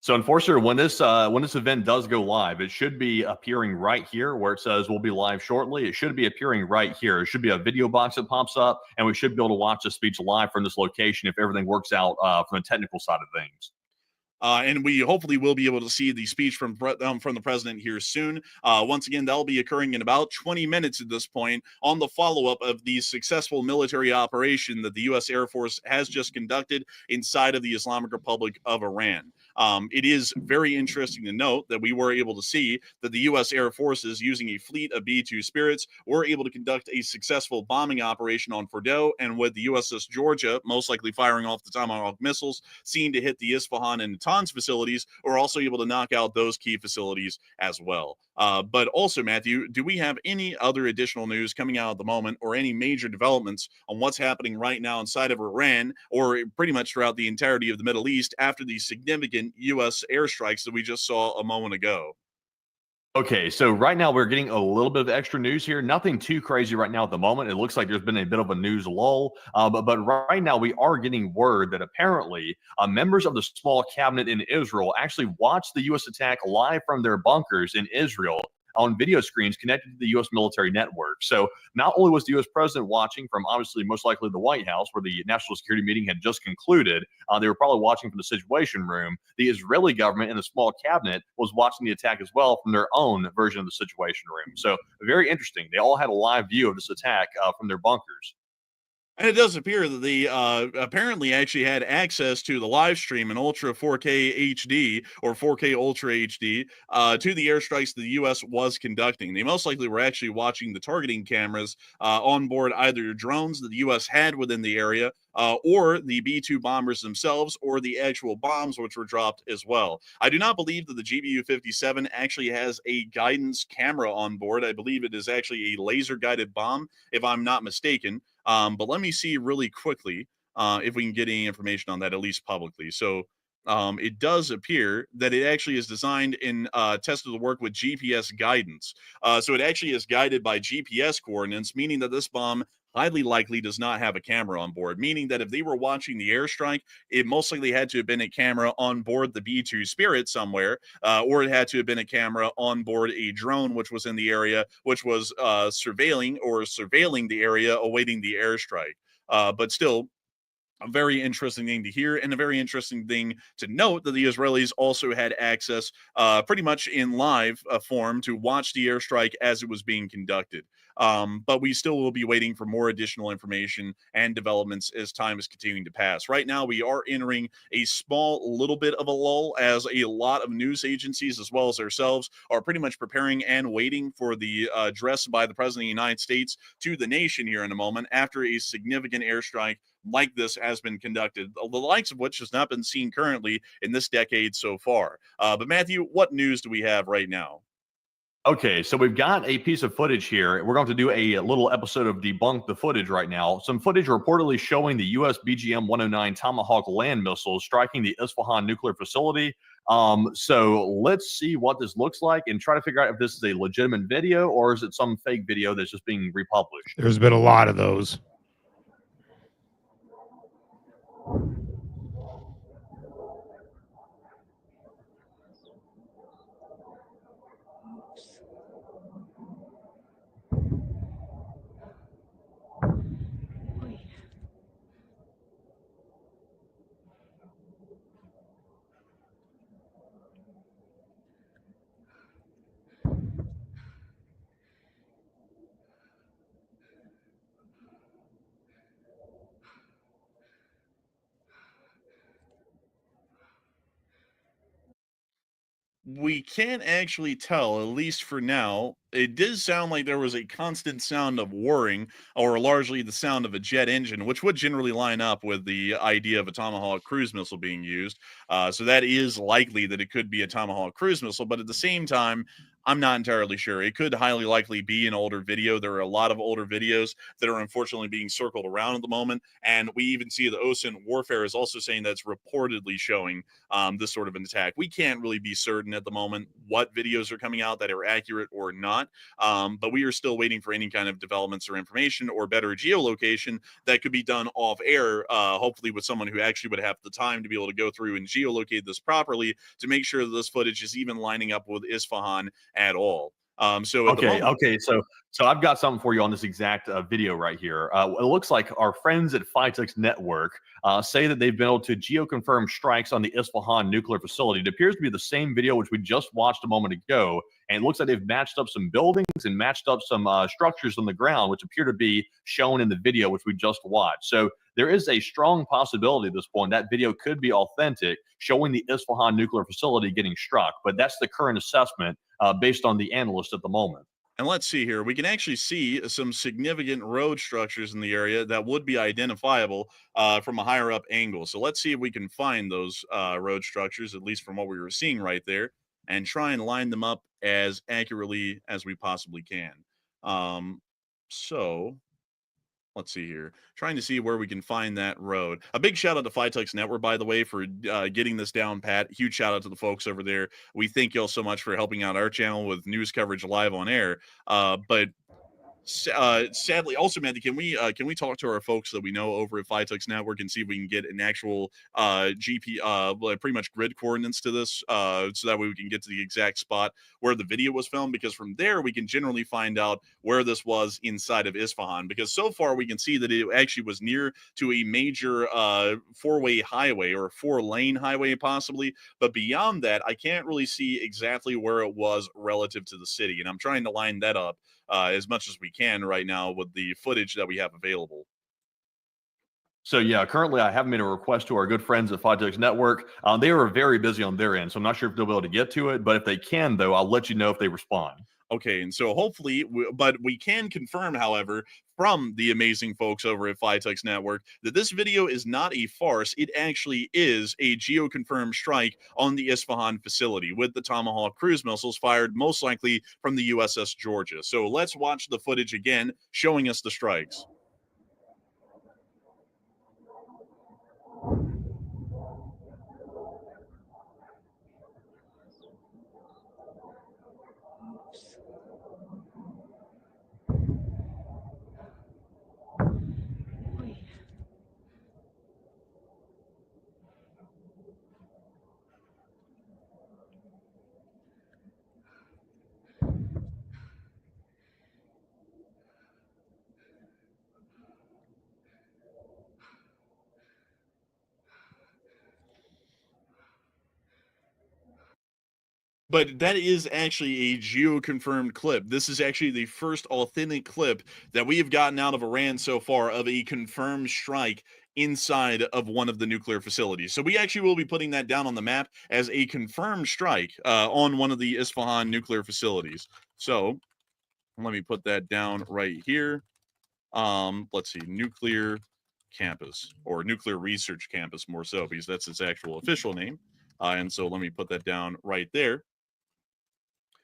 So, Enforcer, when this event does go live, it should be appearing right here where it says we'll be live shortly. It should be appearing right here. It should be a video box that pops up, and we should be able to watch the speech live from this location if everything works out from the technical side of things.
And we hopefully will be able to see the speech from the president here soon. Once again, that'll be occurring in about 20 minutes at this point on the follow-up of the successful military operation that the U.S. Air Force has just conducted inside of the Islamic Republic of Iran. It is very interesting to note that we were able to see that the U.S. Air Forces, using a fleet of B-2 Spirits, were able to conduct a successful bombing operation on Fordow, and with the USS Georgia most likely firing off the Tomahawk missiles seen to hit the Isfahan and Natanz facilities, we're also able to knock out those key facilities as well. But also, Matthew, do we have any other additional news coming out at the moment, or any major developments on what's happening right now inside of Iran, or pretty much throughout the entirety of the Middle East after the significant U.S. airstrikes that we just saw a moment ago?
Okay, so right now we're getting a little bit of extra news here. Nothing too crazy right now at the moment. It looks like there's been a bit of a news lull, but right now we are getting word that apparently members of the small cabinet in Israel actually watched the U.S. attack live from their bunkers in Israel on video screens connected to the U.S. military network. So not only was the U.S. president watching from obviously most likely the White House, where the national security meeting had just concluded, they were probably watching from the Situation Room. The Israeli government and the small cabinet was watching the attack as well from their own version of the Situation Room. So very interesting. They all had a live view of this attack from their bunkers.
And it does appear that they apparently actually had access to the live stream in Ultra 4K HD or 4K Ultra HD to the airstrikes that the U.S. was conducting. They most likely were actually watching the targeting cameras on board either drones that the U.S. had within the area or the B-2 bombers themselves, or the actual bombs which were dropped as well. I do not believe that the GBU-57 actually has a guidance camera on board. I believe it is actually a laser-guided bomb, if I'm not mistaken. But let me see really quickly if we can get any information on that, at least publicly. So it does appear that it actually is designed and tested to work with GPS guidance. So it actually is guided by GPS coordinates, meaning that this bomb highly likely does not have a camera on board, meaning that if they were watching the airstrike, it most likely had to have been a camera on board the B-2 Spirit somewhere, or it had to have been a camera on board a drone which was in the area, which was surveilling the area awaiting the airstrike. But still, a very interesting thing to hear, and a very interesting thing to note that the Israelis also had access pretty much in live form to watch the airstrike as it was being conducted. But we still will be waiting for more additional information and developments as time is continuing to pass. Right now, we are entering a small little bit of a lull as a lot of news agencies, as well as ourselves, are pretty much preparing and waiting for the address by the President of the United States to the nation here in a moment after a significant airstrike like this has been conducted, the likes of which has not been seen currently in this decade so far. But Matthew, what news do we have right now?
Okay, so we've got a piece of footage here. We're going to do a little episode of Debunk the Footage right now. Some footage reportedly showing the U.S. BGM-109 Tomahawk land missiles striking the Isfahan nuclear facility. So let's see what this looks like and try to figure out if this is a legitimate video or is it some fake video that's just being republished.
There's been a lot of those.
We can't actually tell, at least for now. It did sound like there was a constant sound of whirring, or largely the sound of a jet engine, which would generally line up with the idea of a Tomahawk cruise missile being used. So that is likely that it could be a Tomahawk cruise missile, but at the same time, I'm not entirely sure. It could highly likely be an older video. There are a lot of older videos that are unfortunately being circled around at the moment. And we even see the OSINT Warfare is also saying that's reportedly showing this sort of an attack. We can't really be certain at the moment what videos are coming out that are accurate or not. But we are still waiting for any kind of developments or information or better geolocation that could be done off air, hopefully with someone who actually would have the time to be able to go through and geolocate this properly to make sure that this footage is even lining up with Isfahan at all. So
I've got something for you on this exact video right here. It looks like our friends at Phytex Network say that they've been able to geoconfirm strikes on the Isfahan nuclear facility. It appears to be the same video which we just watched a moment ago, and it looks like they've matched up some buildings and matched up some structures on the ground, which appear to be shown in the video which we just watched. So there is a strong possibility at this point that video could be authentic, showing the Isfahan nuclear facility getting struck. But that's the current assessment based on the analysts at the moment.
And let's see here. We can actually see some significant road structures in the area that would be identifiable from a higher up angle. So let's see if we can find those road structures, at least from what we were seeing right there, and try and line them up as accurately as we possibly can. So let's see here. Trying to see where we can find that road. A big shout out to Phytex Network, by the way, for getting this down pat. Huge shout out to the folks over there. We thank y'all so much for helping out our channel with news coverage live on air. But sadly, also, Matthew, can we talk to our folks that we know over at Phytex Network and see if we can get an actual pretty much grid coordinates to this, so that way we can get to the exact spot where the video was filmed, because from there we can generally find out where this was inside of Isfahan, because so far we can see that it actually was near to a major four-way highway or four-lane highway possibly, but beyond that I can't really see exactly where it was relative to the city, and I'm trying to line that up as much as we can right now with the footage that we have available.
So yeah, currently I haven't made a request to our good friends at Phytex Network. They are very busy on their end, so I'm not sure if they'll be able to get to it, but if they can, though, I'll let you know if they respond.
Okay, and so hopefully, but we can confirm, however, from the amazing folks over at Phytex Network, that this video is not a farce. It actually is a geo-confirmed strike on the Isfahan facility with the Tomahawk cruise missiles fired most likely from the USS Georgia. So let's watch the footage again, showing us the strikes. But that is actually a geo-confirmed clip. This is actually the first authentic clip that we have gotten out of Iran so far of a confirmed strike inside of one of the nuclear facilities. So we actually will be putting that down on the map as a confirmed strike on one of the Isfahan nuclear facilities. So let me put that down right here. Let's see, nuclear campus, or nuclear research campus more so, because that's its actual official name. And so let me put that down right there.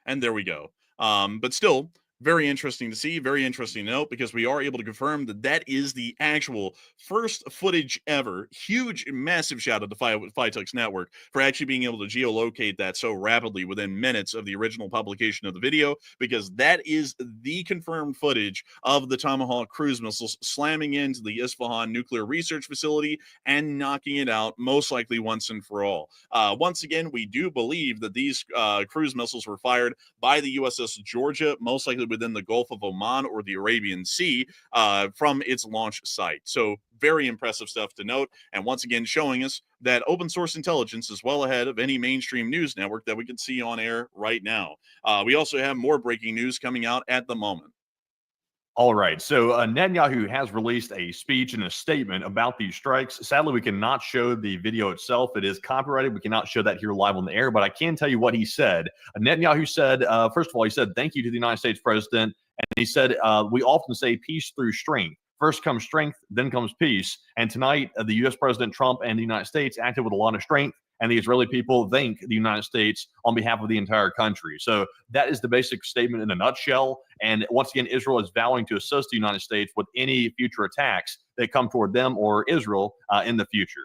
And there we go. But still, very interesting to see, very interesting to note, because we are able to confirm that that is the actual first footage ever. Huge, massive shout out to Phytux Network for actually being able to geolocate that so rapidly within minutes of the original publication of the video, because that is the confirmed footage of the Tomahawk cruise missiles slamming into the Isfahan nuclear research facility and knocking it out, most likely once and for all. Once again, we do believe that these cruise missiles were fired by the USS Georgia, most likely within the Gulf of Oman or the Arabian Sea, from its launch site. So very impressive stuff to note. And once again, showing us that open source intelligence is well ahead of any mainstream news network that we can see on air right now. We also have more breaking news coming out at the moment.
All right. So Netanyahu has released a speech and a statement about these strikes. Sadly, we cannot show the video itself. It is copyrighted. We cannot show that here live on the air, but I can tell you what he said. Netanyahu said, first of all, he said, thank you to the United States president. And he said, we often say peace through strength. First comes strength, then comes peace. And tonight, the U.S. President Trump and the United States acted with a lot of strength. And the Israeli people thank the United States on behalf of the entire country. So that is the basic statement in a nutshell. And once again, Israel is vowing to assist the United States with any future attacks that come toward them or Israel in the future.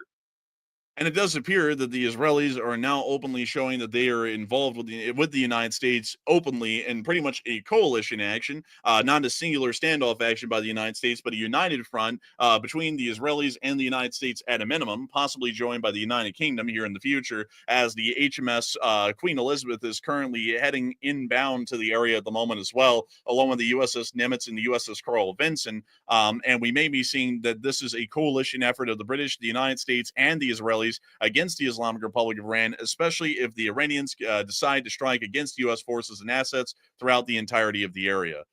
And it does appear that the Israelis are now openly showing that they are involved with the United States openly in pretty much a coalition action, not a singular standoff action by the United States, but a united front between the Israelis and the United States at a minimum, possibly joined by the United Kingdom here in the future, as the HMS Queen Elizabeth is currently heading inbound to the area at the moment as well, along with the USS Nimitz and the USS Carl Vinson. And we may be seeing that this is a coalition effort of the British, the United States, and the Israelis against the Islamic Republic of Iran, especially if the Iranians decide to strike against U.S. forces and assets throughout the entirety of the area.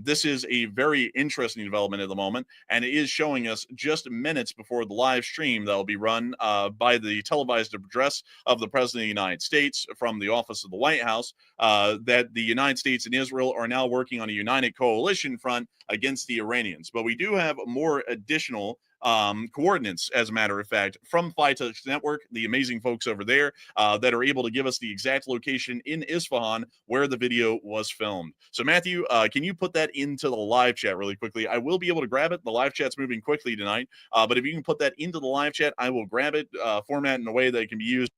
This is a very interesting development at the moment, and it is showing us just minutes before the live stream that will be run by the televised address of the President of the United States from the office of the White House, that the United States and Israel are now working on a united coalition front against the Iranians. But we do have more additional coordinates, as a matter of fact, from Phytux Network, the amazing folks over there that are able to give us the exact location in Isfahan where the video was filmed. So Matthew, can you put that into the live chat really quickly? I will be able to grab it. The live chat's moving quickly tonight, but if you can put that into the live chat, I will grab it, format in a way that it can be used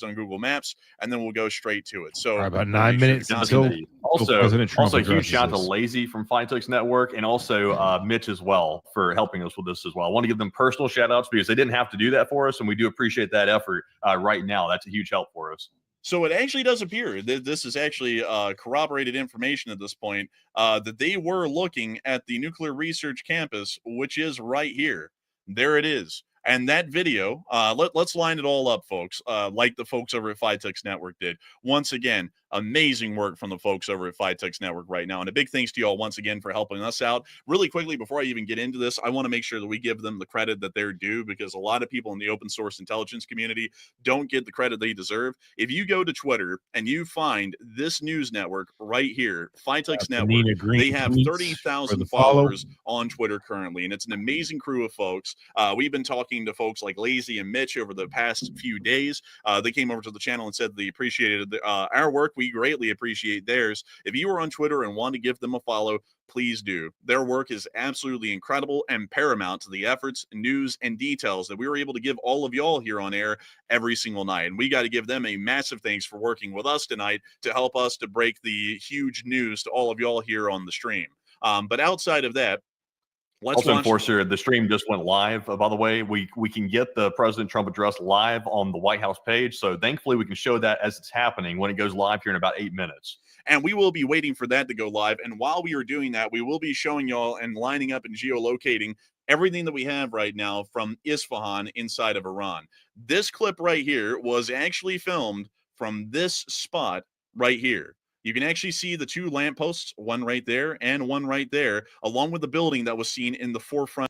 on Google Maps, and then we'll go straight to it. So
about 9 minutes until
President Trump also huge shout out to Lazy from Phytux Network, and also Mitch as well for helping us with this as well. I want to give them personal shout outs because they didn't have to do that for us, and we do appreciate that effort right now. That's a huge help for us.
So it actually does appear that this is actually corroborated information at this point, that they were looking at the nuclear research campus, which is right here. There it is. And that video, let's line it all up, folks, like the folks over at Phytux Network did. Once again, amazing work from the folks over at Phytux Network right now. And a big thanks to you all once again for helping us out. Really quickly, before I even get into this, I want to make sure that we give them the credit that they're due, because a lot of people in the open source intelligence community don't get the credit they deserve. If you go to Twitter and you find this news network right here, Phytux Network, they have 30,000 followers on Twitter currently, and it's an amazing crew of folks. We've been talking to folks like Lazy and Mitch over the past few days. They came over to the channel and said they appreciated our work. We greatly appreciate theirs. If you are on Twitter and want to give them a follow, please do. Their work is absolutely incredible and paramount to the efforts, news, and details that we were able to give all of y'all here on air every single night. And we got to give them a massive thanks for working with us tonight to help us to break the huge news to all of y'all here on the stream. But outside of that,
also, Enforcer, the stream just went live. By the way, we can get the President Trump address live on the White House page. So thankfully, we can show that as it's happening when it goes live here in about 8 minutes.
And we will be waiting for that to go live. And while we are doing that, we will be showing y'all and lining up and geolocating everything that we have right now from Isfahan inside of Iran. This clip right here was actually filmed from this spot right here. You can actually see the two lampposts, one right there and one right there, along with the building that was seen in the forefront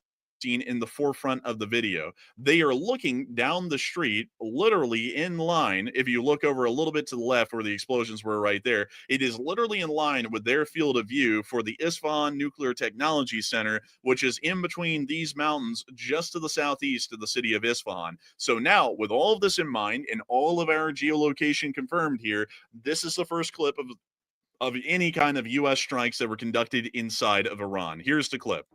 of the video. They are looking down the street, literally in line. If you look over a little bit to the left where the explosions were right there, it is literally in line with their field of view for the Isfahan Nuclear Technology Center, which is in between these mountains just to the southeast of the city of Isfahan. So now, with all of this in mind and all of our geolocation confirmed here, this is the first clip of any kind of U.S. strikes that were conducted inside of Iran. Here's the clip.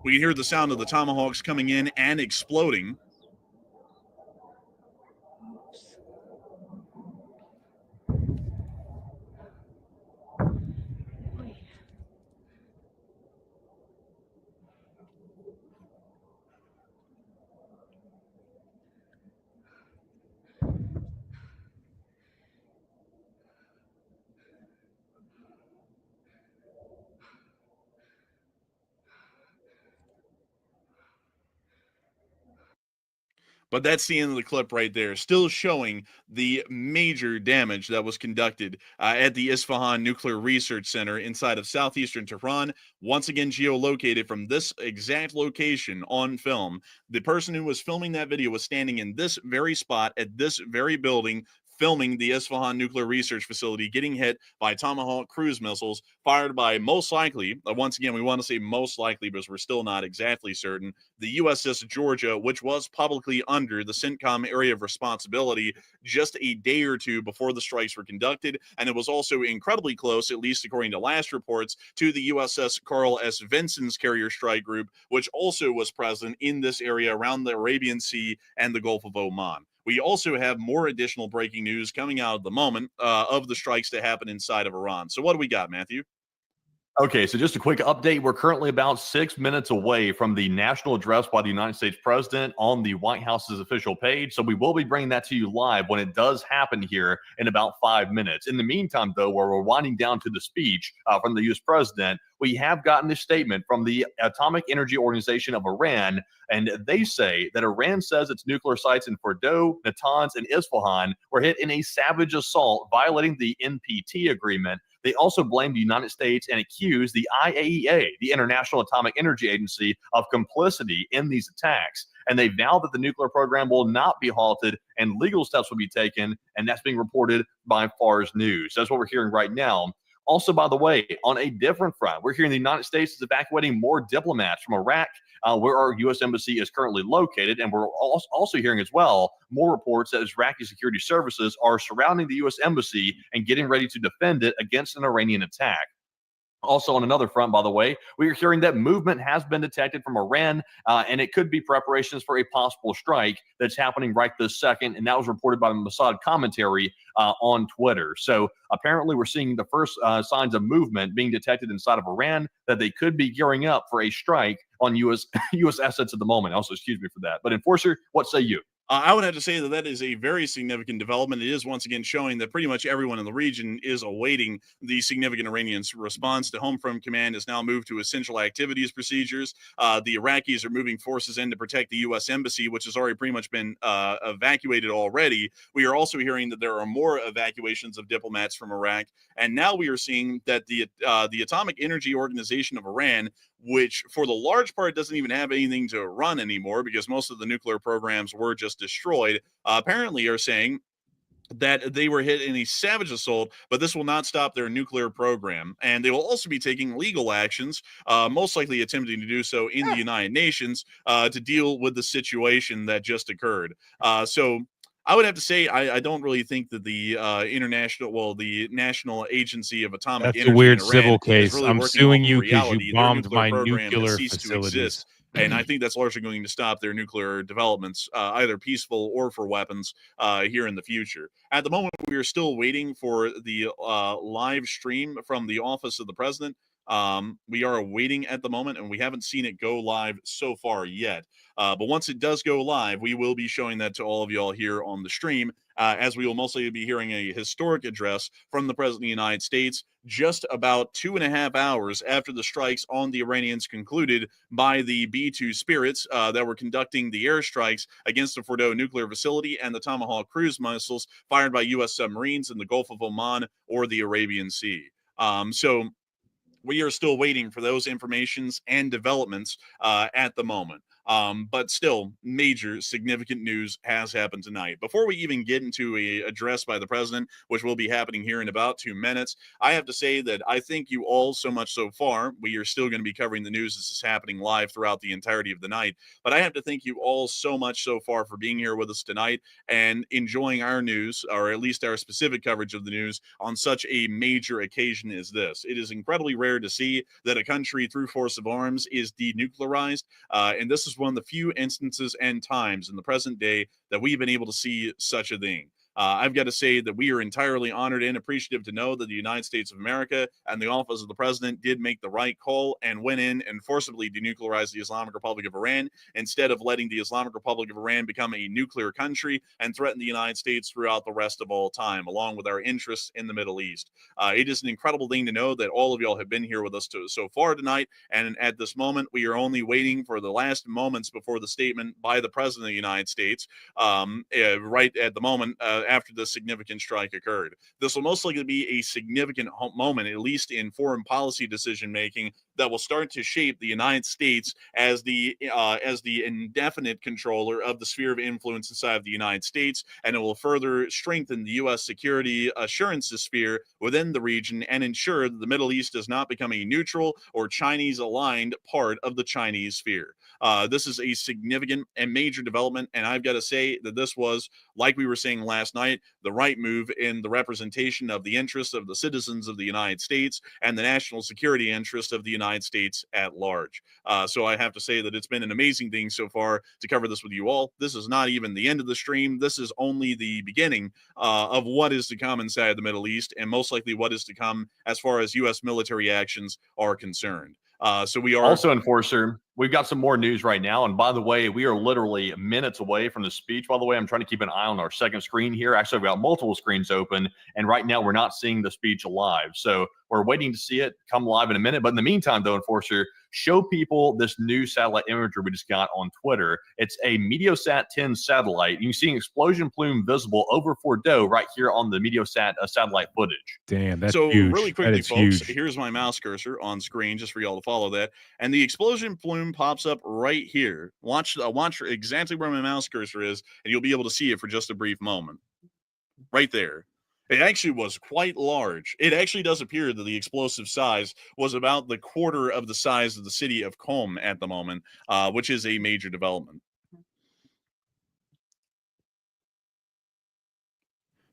We can hear the sound of the tomahawks coming in and exploding. But that's the end of the clip right there, still showing the major damage that was conducted at the Isfahan Nuclear Research Center inside of southeastern Tehran. Once again, geolocated from this exact location on film. The person who was filming that video was standing in this very spot at this very building, filming the Isfahan Nuclear Research Facility getting hit by Tomahawk cruise missiles fired by, most likely, once again, we want to say most likely because we're still not exactly certain, the USS Georgia, which was publicly under the CENTCOM area of responsibility just a day or two before the strikes were conducted. And it was also incredibly close, at least according to last reports, to the USS Carl S. Vinson's carrier strike group, which also was present in this area around the Arabian Sea and the Gulf of Oman. We also have more additional breaking news coming out at the moment of the strikes that happen inside of Iran. So what do we got, Matthew?
Okay, so just a quick update. We're currently about 6 minutes away from the national address by the United States president on the White House's official page. So we will be bringing that to you live when it does happen here in about 5 minutes. In the meantime, though, while we're winding down to the speech from the U.S. president, we have gotten this statement from the Atomic Energy Organization of Iran, and they say that Iran says its nuclear sites in Fordow, Natanz, and Isfahan were hit in a savage assault violating the NPT agreement. They also blamed the United States and accused the IAEA, the International Atomic Energy Agency, of complicity in these attacks. And they vowed that the nuclear program will not be halted and legal steps will be taken. And that's being reported by Fars News. That's what we're hearing right now. Also, by the way, on a different front, we're hearing the United States is evacuating more diplomats from Iraq, where our U.S. embassy is currently located. And we're also hearing as well more reports that Iraqi security services are surrounding the U.S. embassy and getting ready to defend it against an Iranian attack. Also, on another front, by the way, we are hearing that movement has been detected from Iran, and it could be preparations for a possible strike that's happening right this second. And that was reported by Mossad Commentary on Twitter. So apparently, we're seeing the first signs of movement being detected inside of Iran, that they could be gearing up for a strike on U.S. assets at the moment. Also, excuse me for that. But Enforcer, what say you?
I would have to say that that is a very significant development. It is once again showing that pretty much everyone in the region is awaiting the significant Iranian response. The Home Front Command has now moved to essential activities procedures. The Iraqis are moving forces in to protect the U.S. embassy, which has already pretty much been evacuated already. We are also hearing that there are more evacuations of diplomats from Iraq. And now we are seeing that the Atomic Energy Organization of Iran, which for the large part doesn't even have anything to run anymore because most of the nuclear programs were just destroyed, apparently are saying that they were hit in a savage assault, but this will not stop their nuclear program. And they will also be taking legal actions, most likely attempting to do so in the United Nations to deal with the situation that just occurred. So I would have to say I don't really think that the the National Agency of Atomic
That's
Energy
a weird
in Iran
civil case.
really
I'm
working
suing
off of
you because
reality.
you
Their
bombed my
program has
nuclear
ceased to
facilities.
exist. And I think that's largely going to stop their nuclear developments, either peaceful or for weapons, here in the future. At the moment, we are still waiting for the live stream from the office of the president. We are waiting at the moment, and we haven't seen it go live so far yet. But once it does go live, we will be showing that to all of y'all here on the stream, as we will mostly be hearing a historic address from the President of the United States just about 2.5 hours after the strikes on the Iranians concluded by the B-2 Spirits that were conducting the airstrikes against the Fordow nuclear facility and the Tomahawk cruise missiles fired by U.S. submarines in the Gulf of Oman or the Arabian Sea. So we are still waiting for those informations and developments at the moment. But still, major significant news has happened tonight. Before we even get into a address by the president, which will be happening here in about 2 minutes, I have to say that I thank you all so much so far. We are still going to be covering the news as it's happening live throughout the entirety of the night. But I have to thank you all so much so far for being here with us tonight and enjoying our news, or at least our specific coverage of the news on such a major occasion as this. It is incredibly rare to see that a country through force of arms is denuclearized, and this is one of the few instances and times in the present day that we've been able to see such a thing. I've got to say that we are entirely honored and appreciative to know that the United States of America and the office of the president did make the right call and went in and forcibly denuclearized the Islamic Republic of Iran instead of letting the Islamic Republic of Iran become a nuclear country and threaten the United States throughout the rest of all time, along with our interests in the Middle East. It is an incredible thing to know that all of y'all have been here with us so far tonight, and at this moment, we are only waiting for the last moments before the statement by the President of the United States, right at the moment, after the significant strike occurred. This will most likely be a significant moment, at least in foreign policy decision making, that will start to shape the United States as the indefinite controller of the sphere of influence inside of the United States, and it will further strengthen the U.S. security assurances sphere within the region and ensure that the Middle East does not become a neutral or Chinese-aligned part of the Chinese sphere. This is a significant and major development, and I've got to say that this was, like we were saying last night, the right move in the representation of the interests of the citizens of the United States and the national security interest of the United States at large. So I have to say that it's been an amazing thing so far to cover this with you all. This is not even the end of the stream. This is only the beginning of what is to come inside the Middle East, and most likely what is to come as far as U.S. military actions are concerned. So we are
also, Enforcer, we've got some more news right now. And by the way, we are literally minutes away from the speech. By the way, I'm trying to keep an eye on our second screen here. Actually, we've got multiple screens open. And right now, we're not seeing the speech live. So we're waiting to see it come live in a minute. But in the meantime, though, Enforcer, show people this new satellite imagery we just got on Twitter. It's a Meteosat 10 satellite. You can see an explosion plume visible over Fordow right here on the Meteosat satellite footage.
Damn, that's
so
huge.
Really quickly, folks,
huge.
Here's my mouse cursor on screen just for y'all to follow that. And the explosion plume pops up right here. Watch exactly where my mouse cursor is, and you'll be able to see it for just a brief moment. Right there. It actually was quite large. It actually does appear that the explosive size was about the quarter of the size of the city of Qom at the moment, which is a major development.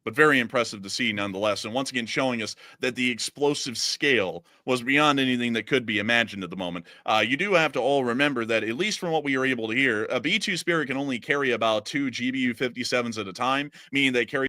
But very impressive to see nonetheless. And once again, showing us that the explosive scale was beyond anything that could be imagined at the moment. You do have to all remember that, at least from what we are able to hear, a B-2 Spirit can only carry about 2 GBU-57s at a time, meaning they carry